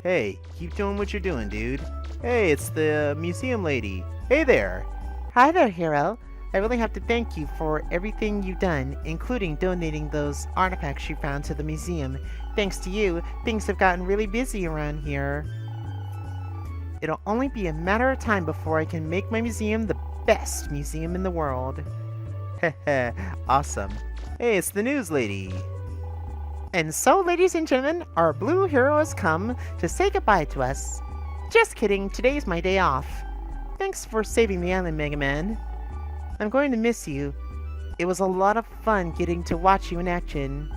Hey, keep doing what you're doing, dude. Hey, it's the museum lady. Hey there. Hi there, hero. I really have to thank you for everything you've done, including donating those artifacts you found to the museum. Thanks to you, things have gotten really busy around here. It'll only be a matter of time before I can make my museum the best museum in the world. Heh, awesome. Hey, it's the news lady. And so, ladies and gentlemen, our blue hero has come to say goodbye to us. Just kidding, today's my day off. Thanks for saving the island, Mega Man. I'm going to miss you. It was a lot of fun getting to watch you in action.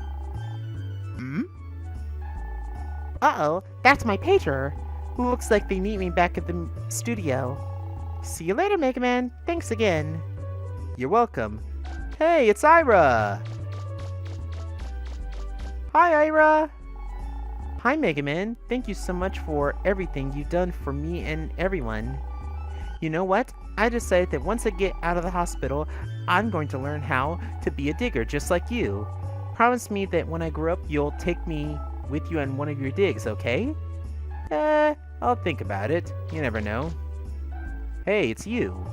Uh-oh, that's my pager. Looks like they meet me back at the studio. See you later, Mega Man. Thanks again. You're welcome. Hey, it's Ira! Hi, Ira! Hi, Mega Man. Thank you so much for everything you've done for me and everyone. You know what? I decided that once I get out of the hospital, I'm going to learn how to be a digger just like you. Promise me that when I grow up, you'll take me with you on one of your digs, okay? I'll think about it. You never know. Hey, it's you.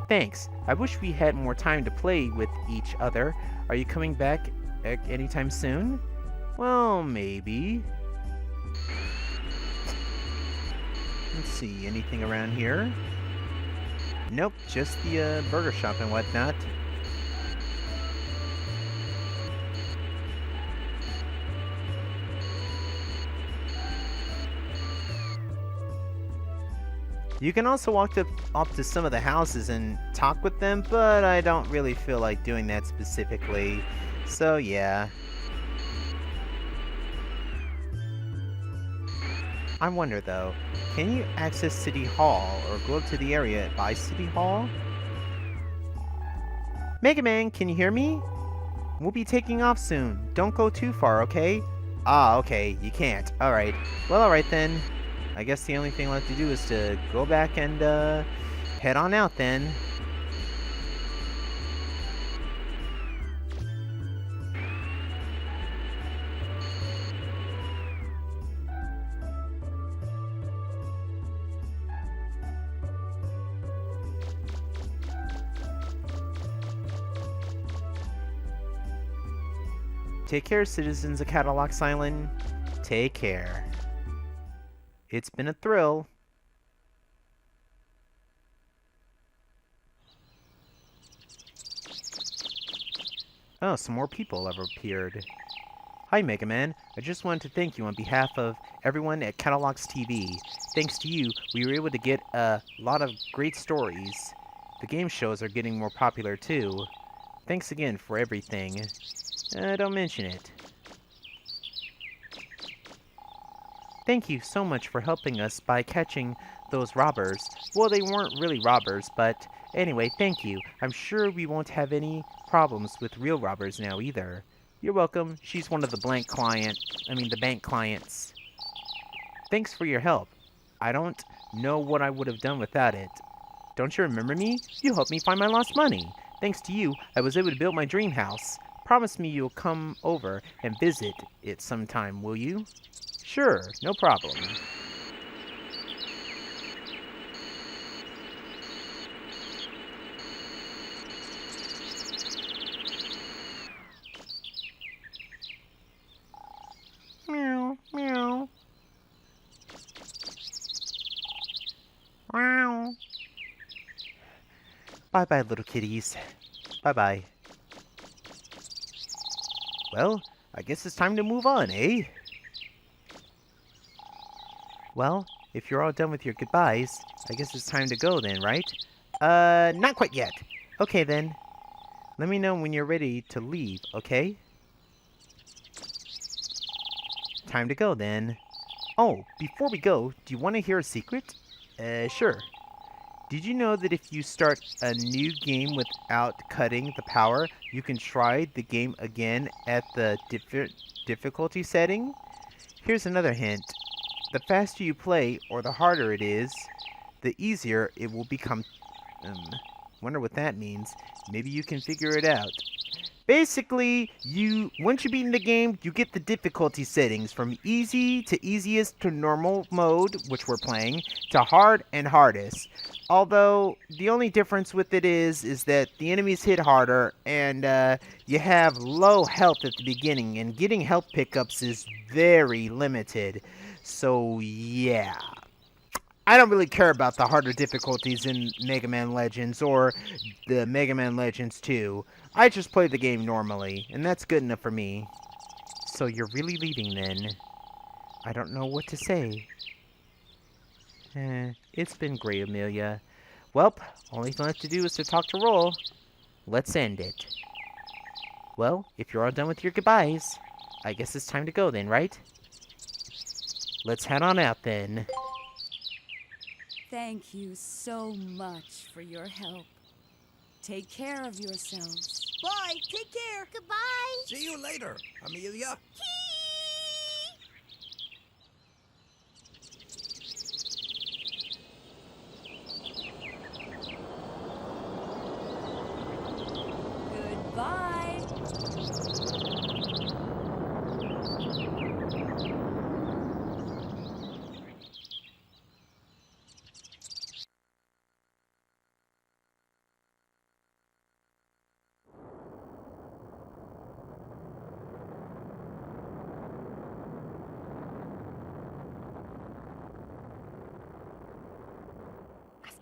Thanks. I wish we had more time to play with each other. Are you coming back anytime soon? Well, maybe. Let's see, anything around here? Nope, just the burger shop and whatnot. You can also walk up to some of the houses and talk with them, but I don't really feel like doing that specifically. So yeah. I wonder though, can you access City Hall or go up to the area by City Hall? Mega Man, can you hear me? We'll be taking off soon. Don't go too far, okay? Ah, okay, you can't. Alright. Well, alright then. I guess the only thing left to do is to go back and, head on out then. Take care, citizens of Catalox Island. Take care. It's been a thrill. Oh, some more people have appeared. Hi, Mega Man. I just wanted to thank you on behalf of everyone at Catalox TV. Thanks to you, we were able to get a lot of great stories. The game shows are getting more popular too. Thanks again for everything. Don't mention it. Thank you so much for helping us by catching those robbers. Well, they weren't really robbers, but anyway, thank you. I'm sure we won't have any problems with real robbers now either. You're welcome. She's one of the the bank clients. Thanks for your help. I don't know what I would have done without it. Don't you remember me? You helped me find my lost money. Thanks to you, I was able to build my dream house. Promise me you'll come over and visit it sometime, will you? Sure, no problem. Meow, meow. Meow. Bye-bye, little kitties. Bye-bye. Well, I guess it's time to move on, eh? Well, if you're all done with your goodbyes, I guess it's time to go then, right? Not quite yet. Okay then. Let me know when you're ready to leave, okay? Time to go then. Oh, before we go, do you want to hear a secret? Sure. Did you know that if you start a new game without cutting the power, you can try the game again at the difficulty setting? Here's another hint. The faster you play, or the harder it is, the easier it will become. Wonder what that means. Maybe you can figure it out. Basically, once you beat the game, you get the difficulty settings from easy to easiest to normal mode, which we're playing, to hard and hardest. Although, the only difference with it is that the enemies hit harder, and you have low health at the beginning, and getting health pickups is very limited. So, yeah. I don't really care about the harder difficulties in Mega Man Legends or the Mega Man Legends 2. I just play the game normally, and that's good enough for me. So you're really leaving then? I don't know what to say. It's been great, Amelia. Welp, only thing left to do is to talk to Roll. Let's end it. Well, if you're all done with your goodbyes, I guess it's time to go then, right? Let's head on out then. Thank you so much for your help. Take care of yourselves. Bye. Take care. Goodbye. See you later, Amelia. Goodbye.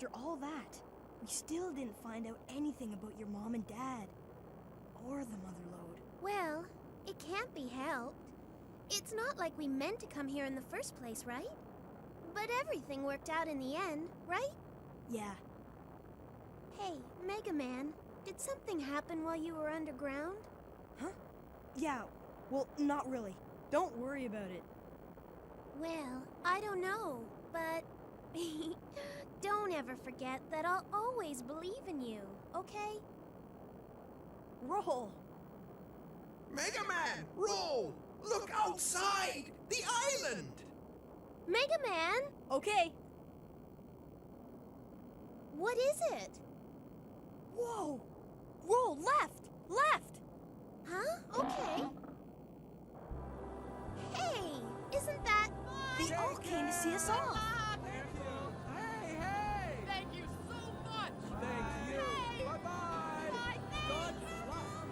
after all that, we still didn't find out anything about your mom and dad. Or the motherlode. Well, it can't be helped. It's not like we meant to come here in the first place, right? But everything worked out in the end, right? Yeah. Hey, Mega Man, did something happen while you were underground? Huh? Yeah, well, not really. Don't worry about it. Well, I don't know, but don't ever forget that I'll always believe in you, okay? Roll! Mega Man, roll! Look outside! The island! Mega Man? Okay. What is it? Whoa! Roll left! Left! Huh? Okay. Hey, isn't that... They all came to see us off. Hey, hey! Thank you so much! Thank you! Bye-bye! Good luck!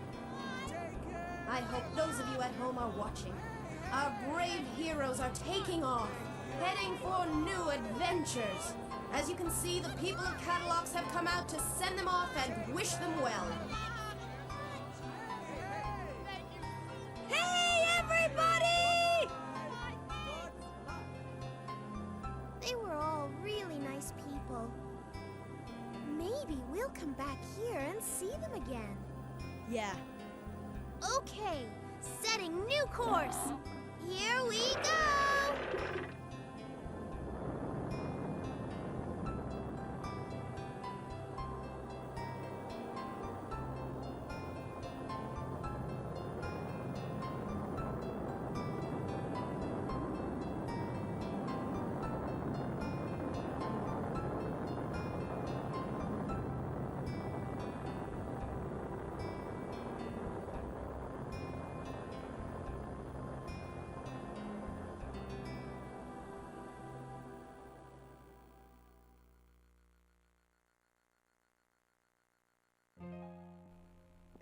Take care! I hope those of you at home are watching. Our brave heroes are taking off, heading for new adventures. As you can see, the people of Catalogs have come out to send them off and wish them well. Hey, everybody! They were all really nice people. Maybe we'll come back here and see them again. Yeah. Okay, setting new course. Here we go!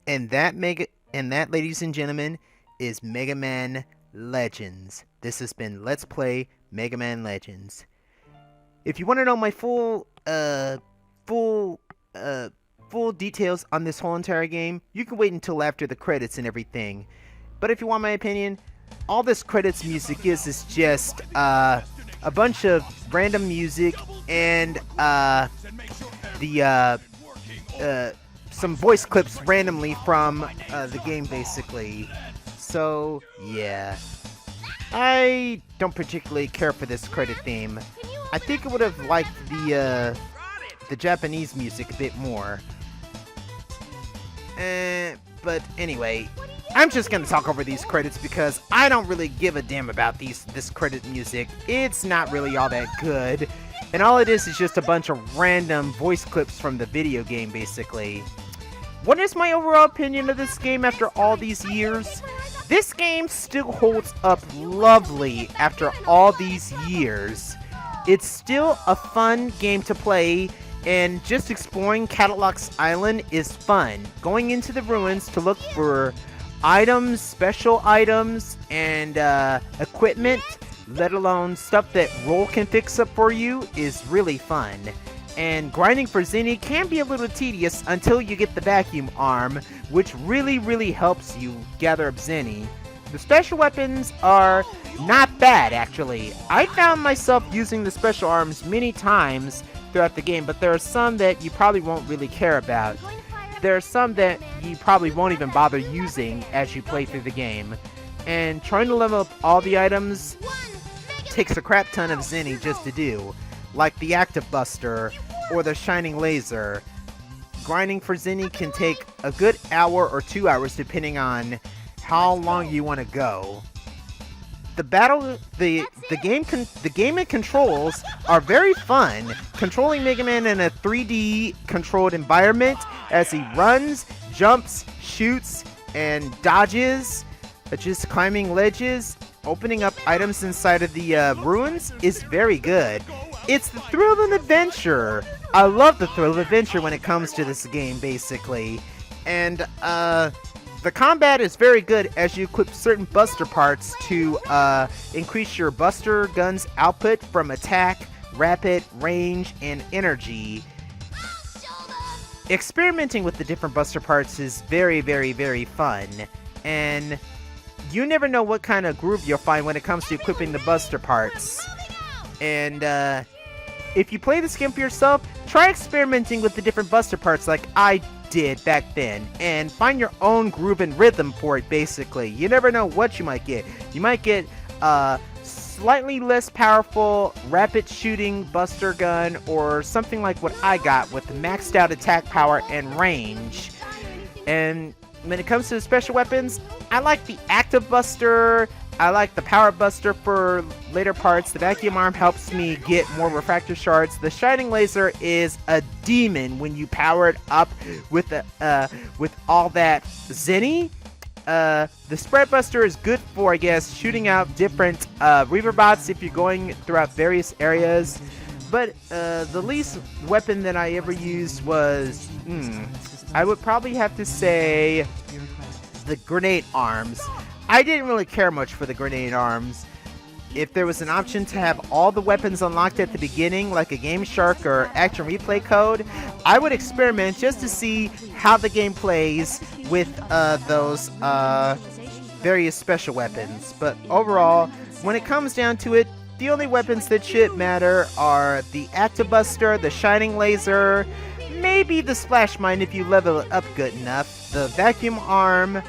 And that, ladies and gentlemen, is Mega Man Legends. This has been Let's Play Mega Man Legends. If you want to know my full details on this whole entire game, you can wait until after the credits and everything. But if you want my opinion, all this credits music is just a bunch of random music and some voice clips randomly from the game, basically. So, yeah. I don't particularly care for this credit theme. I think I would have liked the Japanese music a bit more. But anyway, I'm just gonna talk over these credits because I don't really give a damn about this credit music. It's not really all that good. And all it is just a bunch of random voice clips from the video game, basically. What is my overall opinion of this game after all these years? This game still holds up lovely after all these years. It's still a fun game to play, and just exploring Catalog's Island is fun. Going into the ruins to look for items, special items, and equipment, let alone stuff that Roll can fix up for you, is really fun. And grinding for Zinni can be a little tedious until you get the vacuum arm, which really helps you gather up Zinni. The special weapons are not bad, actually. I found myself using the special arms many times throughout the game, but there are some that you probably won't really care about. There are some that you probably won't even bother using as you play through the game. And trying to level up all the items takes a crap ton of Zinni just to do, like the Active Buster or the Shining Laser. Grinding for Zinni can take a good hour or 2 hours depending on how long you want to go. The game and controls are very fun. Controlling Mega Man in a 3D controlled environment as he runs, jumps, shoots, and dodges, just climbing ledges, opening up items inside of the ruins is very good. It's the thrill and adventure. I love the thrill of adventure when it comes to this game, basically. And the combat is very good as you equip certain buster parts to increase your buster gun's output from attack, rapid, range, and energy. Experimenting with the different buster parts is very, very, very fun, and you never know what kind of groove you'll find when it comes to equipping the buster parts. And if you play this game for yourself, try experimenting with the different buster parts like I did back then, and find your own groove and rhythm for it, basically. You never know what you might get. You might get slightly less powerful rapid shooting buster gun, or something like what I got with maxed out attack power and range. And when it comes to the special weapons, I like the active buster, I like the power buster for later parts. The vacuum arm helps me get more refractor shards. The shining laser is a demon when you power it up with all that zenny. The spread buster is good for, I guess, shooting out different Reaver bots if you're going throughout various areas. But the least weapon that I ever used was, I would probably have to say the grenade arms. I didn't really care much for the grenade arms. If there was an option to have all the weapons unlocked at the beginning, like a Game Shark or Action Replay code, I would experiment just to see how the game plays with those various special weapons. But overall, when it comes down to it, the only weapons that should matter are the Actibuster, the Shining Laser, maybe the Splash Mine if you level it up good enough, the Vacuum Arm,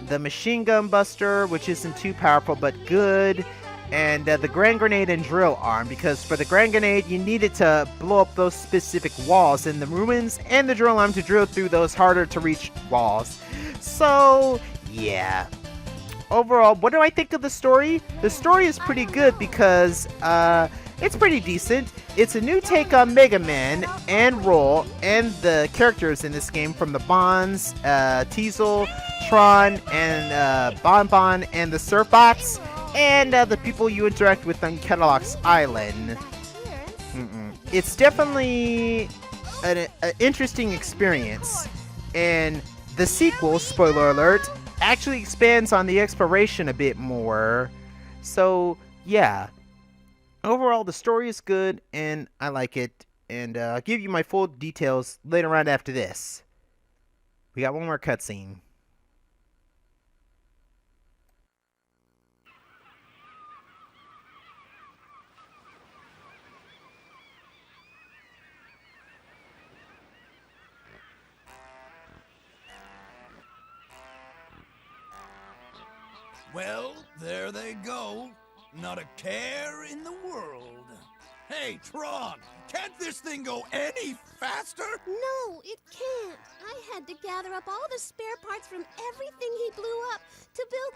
the Machine Gun Buster, which isn't too powerful but good, and the Grand Grenade and Drill Arm, because for the Grand Grenade you needed to blow up those specific walls in the ruins, and the Drill Arm to drill through those harder to reach walls. So, yeah. Overall, what do I think of the story? The story is pretty good because it's pretty decent. It's a new take on Mega Man and Roll and the characters in this game, from the Bonds, Teasel, Tron, and Bonbon, and the Surfbots, and the people you interact with on Catalog's Island. It's definitely an interesting experience, and the sequel, spoiler alert, actually expands on the exploration a bit more. So, yeah. Overall, the story is good, and I like it, and I'll give you my full details later on after this. We got one more cutscene. Well, there they go. Not a care in the world. Hey, Tron, can't this thing go any faster? No, it can't. I had to gather up all the spare parts from everything he blew up to build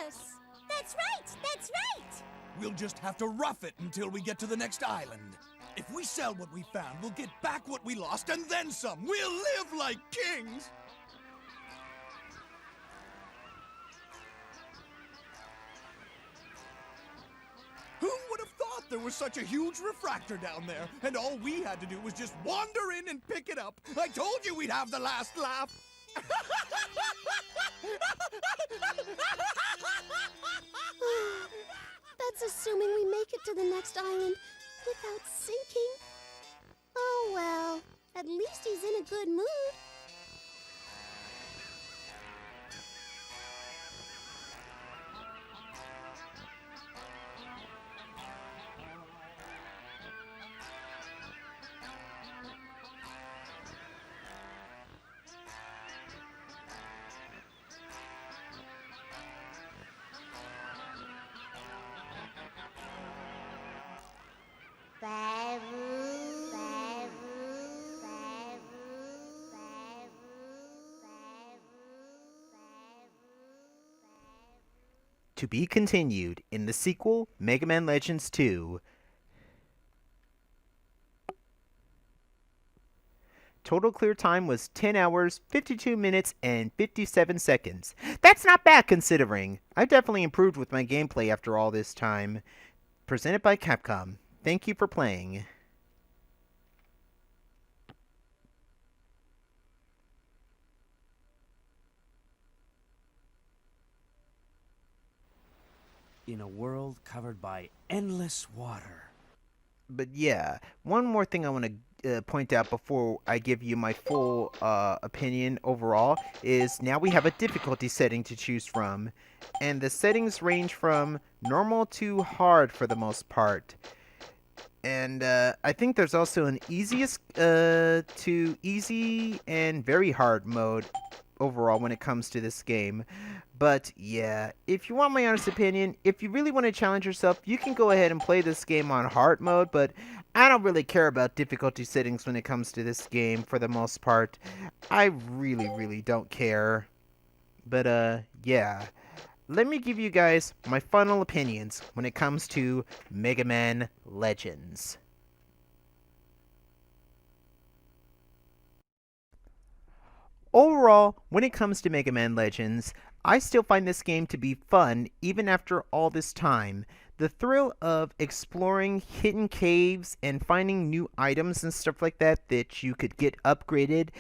this. That's right! That's right! We'll just have to rough it until we get to the next island. If we sell what we found, we'll get back what we lost and then some. We'll live like kings! Who would have thought there was such a huge refractor down there, and all we had to do was just wander in and pick it up? I told you we'd have the last laugh. That's assuming we make it to the next island without sinking. Oh well, at least he's in a good mood. To be continued in the sequel, Mega Man Legends 2. Total clear time was 10 hours, 52 minutes, and 57 seconds. That's not bad considering. I've definitely improved with my gameplay after all this time. Presented by Capcom. Thank you for playing. In a world covered by endless water, but yeah, one more thing I want to point out before I give you my full opinion overall is now we have a difficulty setting to choose from, and the settings range from normal to hard for the most part. And I think there's also an easiest to easy and very hard mode overall when it comes to this game. But yeah, if you want my honest opinion, if you really want to challenge yourself, you can go ahead and play this game on hard mode, but I don't really care about difficulty settings when it comes to this game for the most part. I really don't care. But yeah. Let me give you guys my final opinions when it comes to Mega Man Legends. Overall, when it comes to Mega Man Legends, I still find this game to be fun even after all this time. The thrill of exploring hidden caves and finding new items and stuff like that that you could get upgraded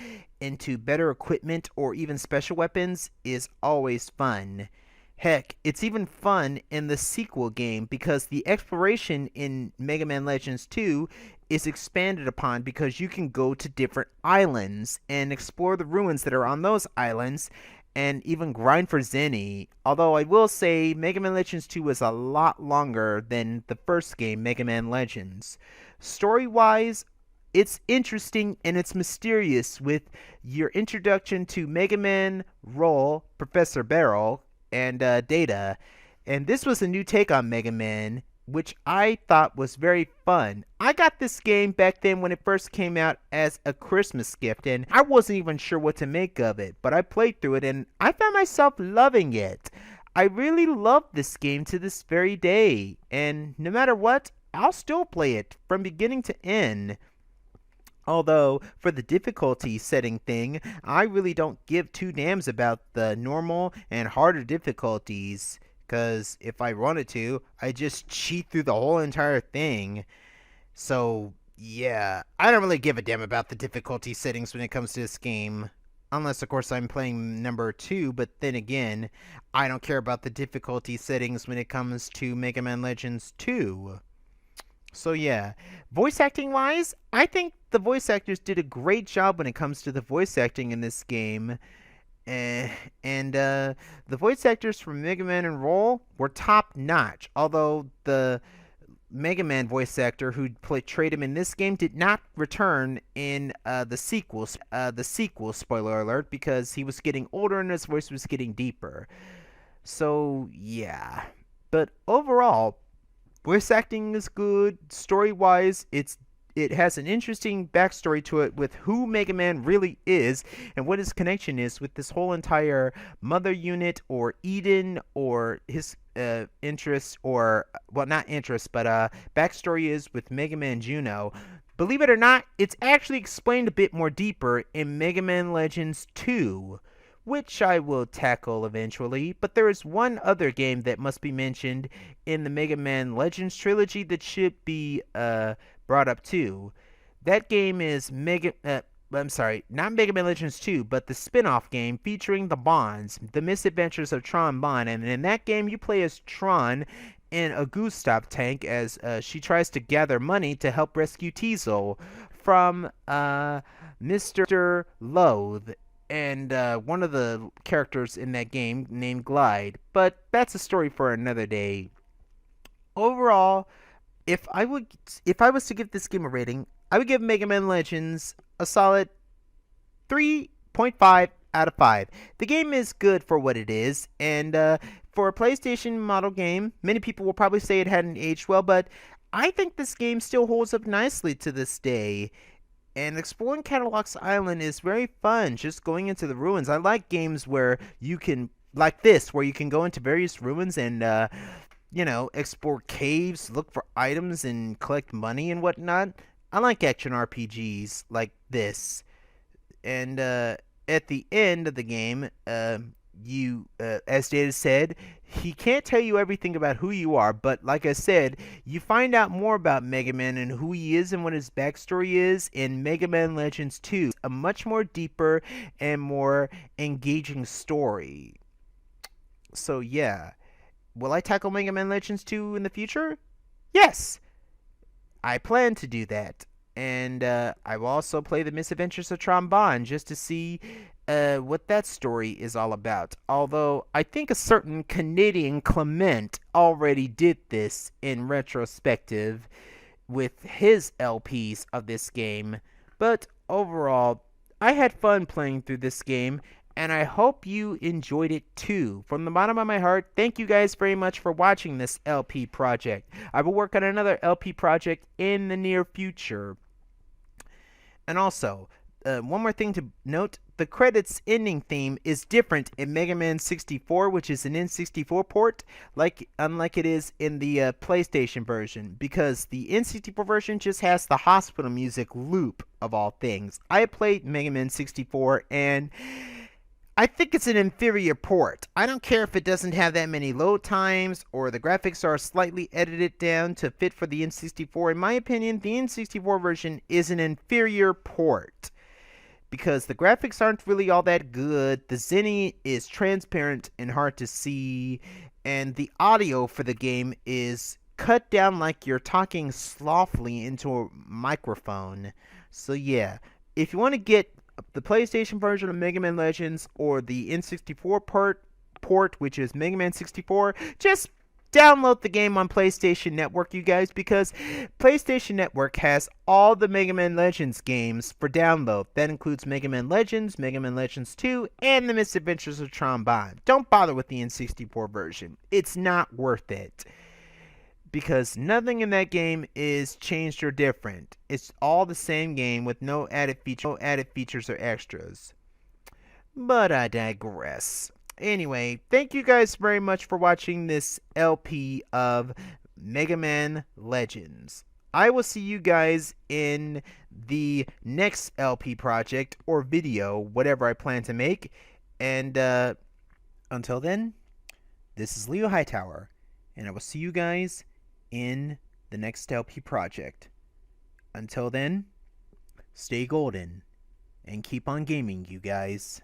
into better equipment or even special weapons is always fun. Heck, it's even fun in the sequel game because the exploration in Mega Man Legends 2 is expanded upon because you can go to different islands and explore the ruins that are on those islands and even grind for Zenny. Although I will say Mega Man Legends 2 was a lot longer than the first game, Mega Man Legends. Story-wise, it's interesting and it's mysterious with your introduction to Mega Man, Roll, Professor Barrel, and Data. And this was a new take on Mega Man, which I thought was very fun. I got this game back then when it first came out as a Christmas gift, and I wasn't even sure what to make of it, but I played through it and I found myself loving it. I really love this game to this very day, and no matter what, I'll still play it from beginning to end. Although, for the difficulty setting thing, I really don't give two damns about the normal and harder difficulties. Because if I wanted to, I just cheat through the whole entire thing. So, yeah, I don't really give a damn about the difficulty settings when it comes to this game. Unless, of course, I'm playing number 2, but then again, I don't care about the difficulty settings when it comes to Mega Man Legends 2. So yeah, voice acting wise, I think the voice actors did a great job when it comes to the voice acting in this game. And the voice actors from Mega Man and Roll were top notch. Although the Mega Man voice actor who portrayed him in this game did not return in the sequel. The sequel, spoiler alert, because he was getting older and his voice was getting deeper. So yeah, but overall, voice acting is good. Story-wise, it has an interesting backstory to it with who Mega Man really is and what his connection is with this whole entire Mother unit or Eden or his interests or, well, not interests, but backstory is with Mega Man Juno. Believe it or not, it's actually explained a bit more deeper in Mega Man Legends 2, which I will tackle eventually, but there is one other game that must be mentioned in the Mega Man Legends trilogy that should be brought up too. That game is not Mega Man Legends 2, but the spin-off game featuring the Bonds, The Misadventures of Tron Bond, and in that game you play as Tron in a Goose-Stop tank as she tries to gather money to help rescue Teasel from Mr. Loathe and one of the characters in that game named Glide. But that's a story for another day. Overall, if I was to give this game a rating, I would give Mega Man Legends a solid 3.5 out of 5. The game is good for what it is, and for a PlayStation model game, many people will probably say it hadn't aged well, but I think this game still holds up nicely to this day. And exploring Catalog's Island is very fun, just going into the ruins. I like games where you can, like this, where you can go into various ruins and, explore caves, look for items, and collect money and whatnot. I like action RPGs like this. And at the end of the game, as Data said, he can't tell you everything about who you are, but like I said, you find out more about Mega Man and who he is and what his backstory is in Mega Man Legends 2. A much more deeper and more engaging story. So yeah, will I tackle Mega Man Legends 2 in the future? Yes! I plan to do that. And I will also play The Misadventures of Trombone just to see what that story is all about. Although I think a certain Canadian Clement already did this in retrospective with his LPs of this game. But overall, I had fun playing through this game, and I hope you enjoyed it too. From the bottom of my heart, thank you guys very much for watching this LP project. I will work on another LP project in the near future. And also, one more thing to note, the credits ending theme is different in Mega Man 64, which is an N64 port, unlike it is in the PlayStation version, because the N64 version just has the hospital music loop of all things. I played Mega Man 64, and I think it's an inferior port. I don't care if it doesn't have that many load times or the graphics are slightly edited down to fit for the N64. In my opinion, the N64 version is an inferior port because the graphics aren't really all that good. The Zenny is transparent and hard to see, and the audio for the game is cut down like you're talking softly into a microphone. So yeah, if you want to get the PlayStation version of Mega Man Legends or the N64 port, which is Mega Man 64, just download the game on PlayStation Network, you guys, because PlayStation Network has all the Mega Man Legends games for download. That includes Mega Man Legends, Mega Man Legends 2, and The Misadventures of Trombone. Don't bother with the N64 version. It's not worth it, because nothing in that game is changed or different. It's all the same game with no added features or extras. But I digress. Anyway, thank you guys very much for watching this LP of Mega Man Legends. I will see you guys in the next LP project or video, whatever I plan to make. And until then, this is Leo Hightower, and I will see you guys in the next LP project. Until then, stay golden and keep on gaming, you guys.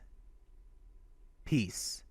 Peace.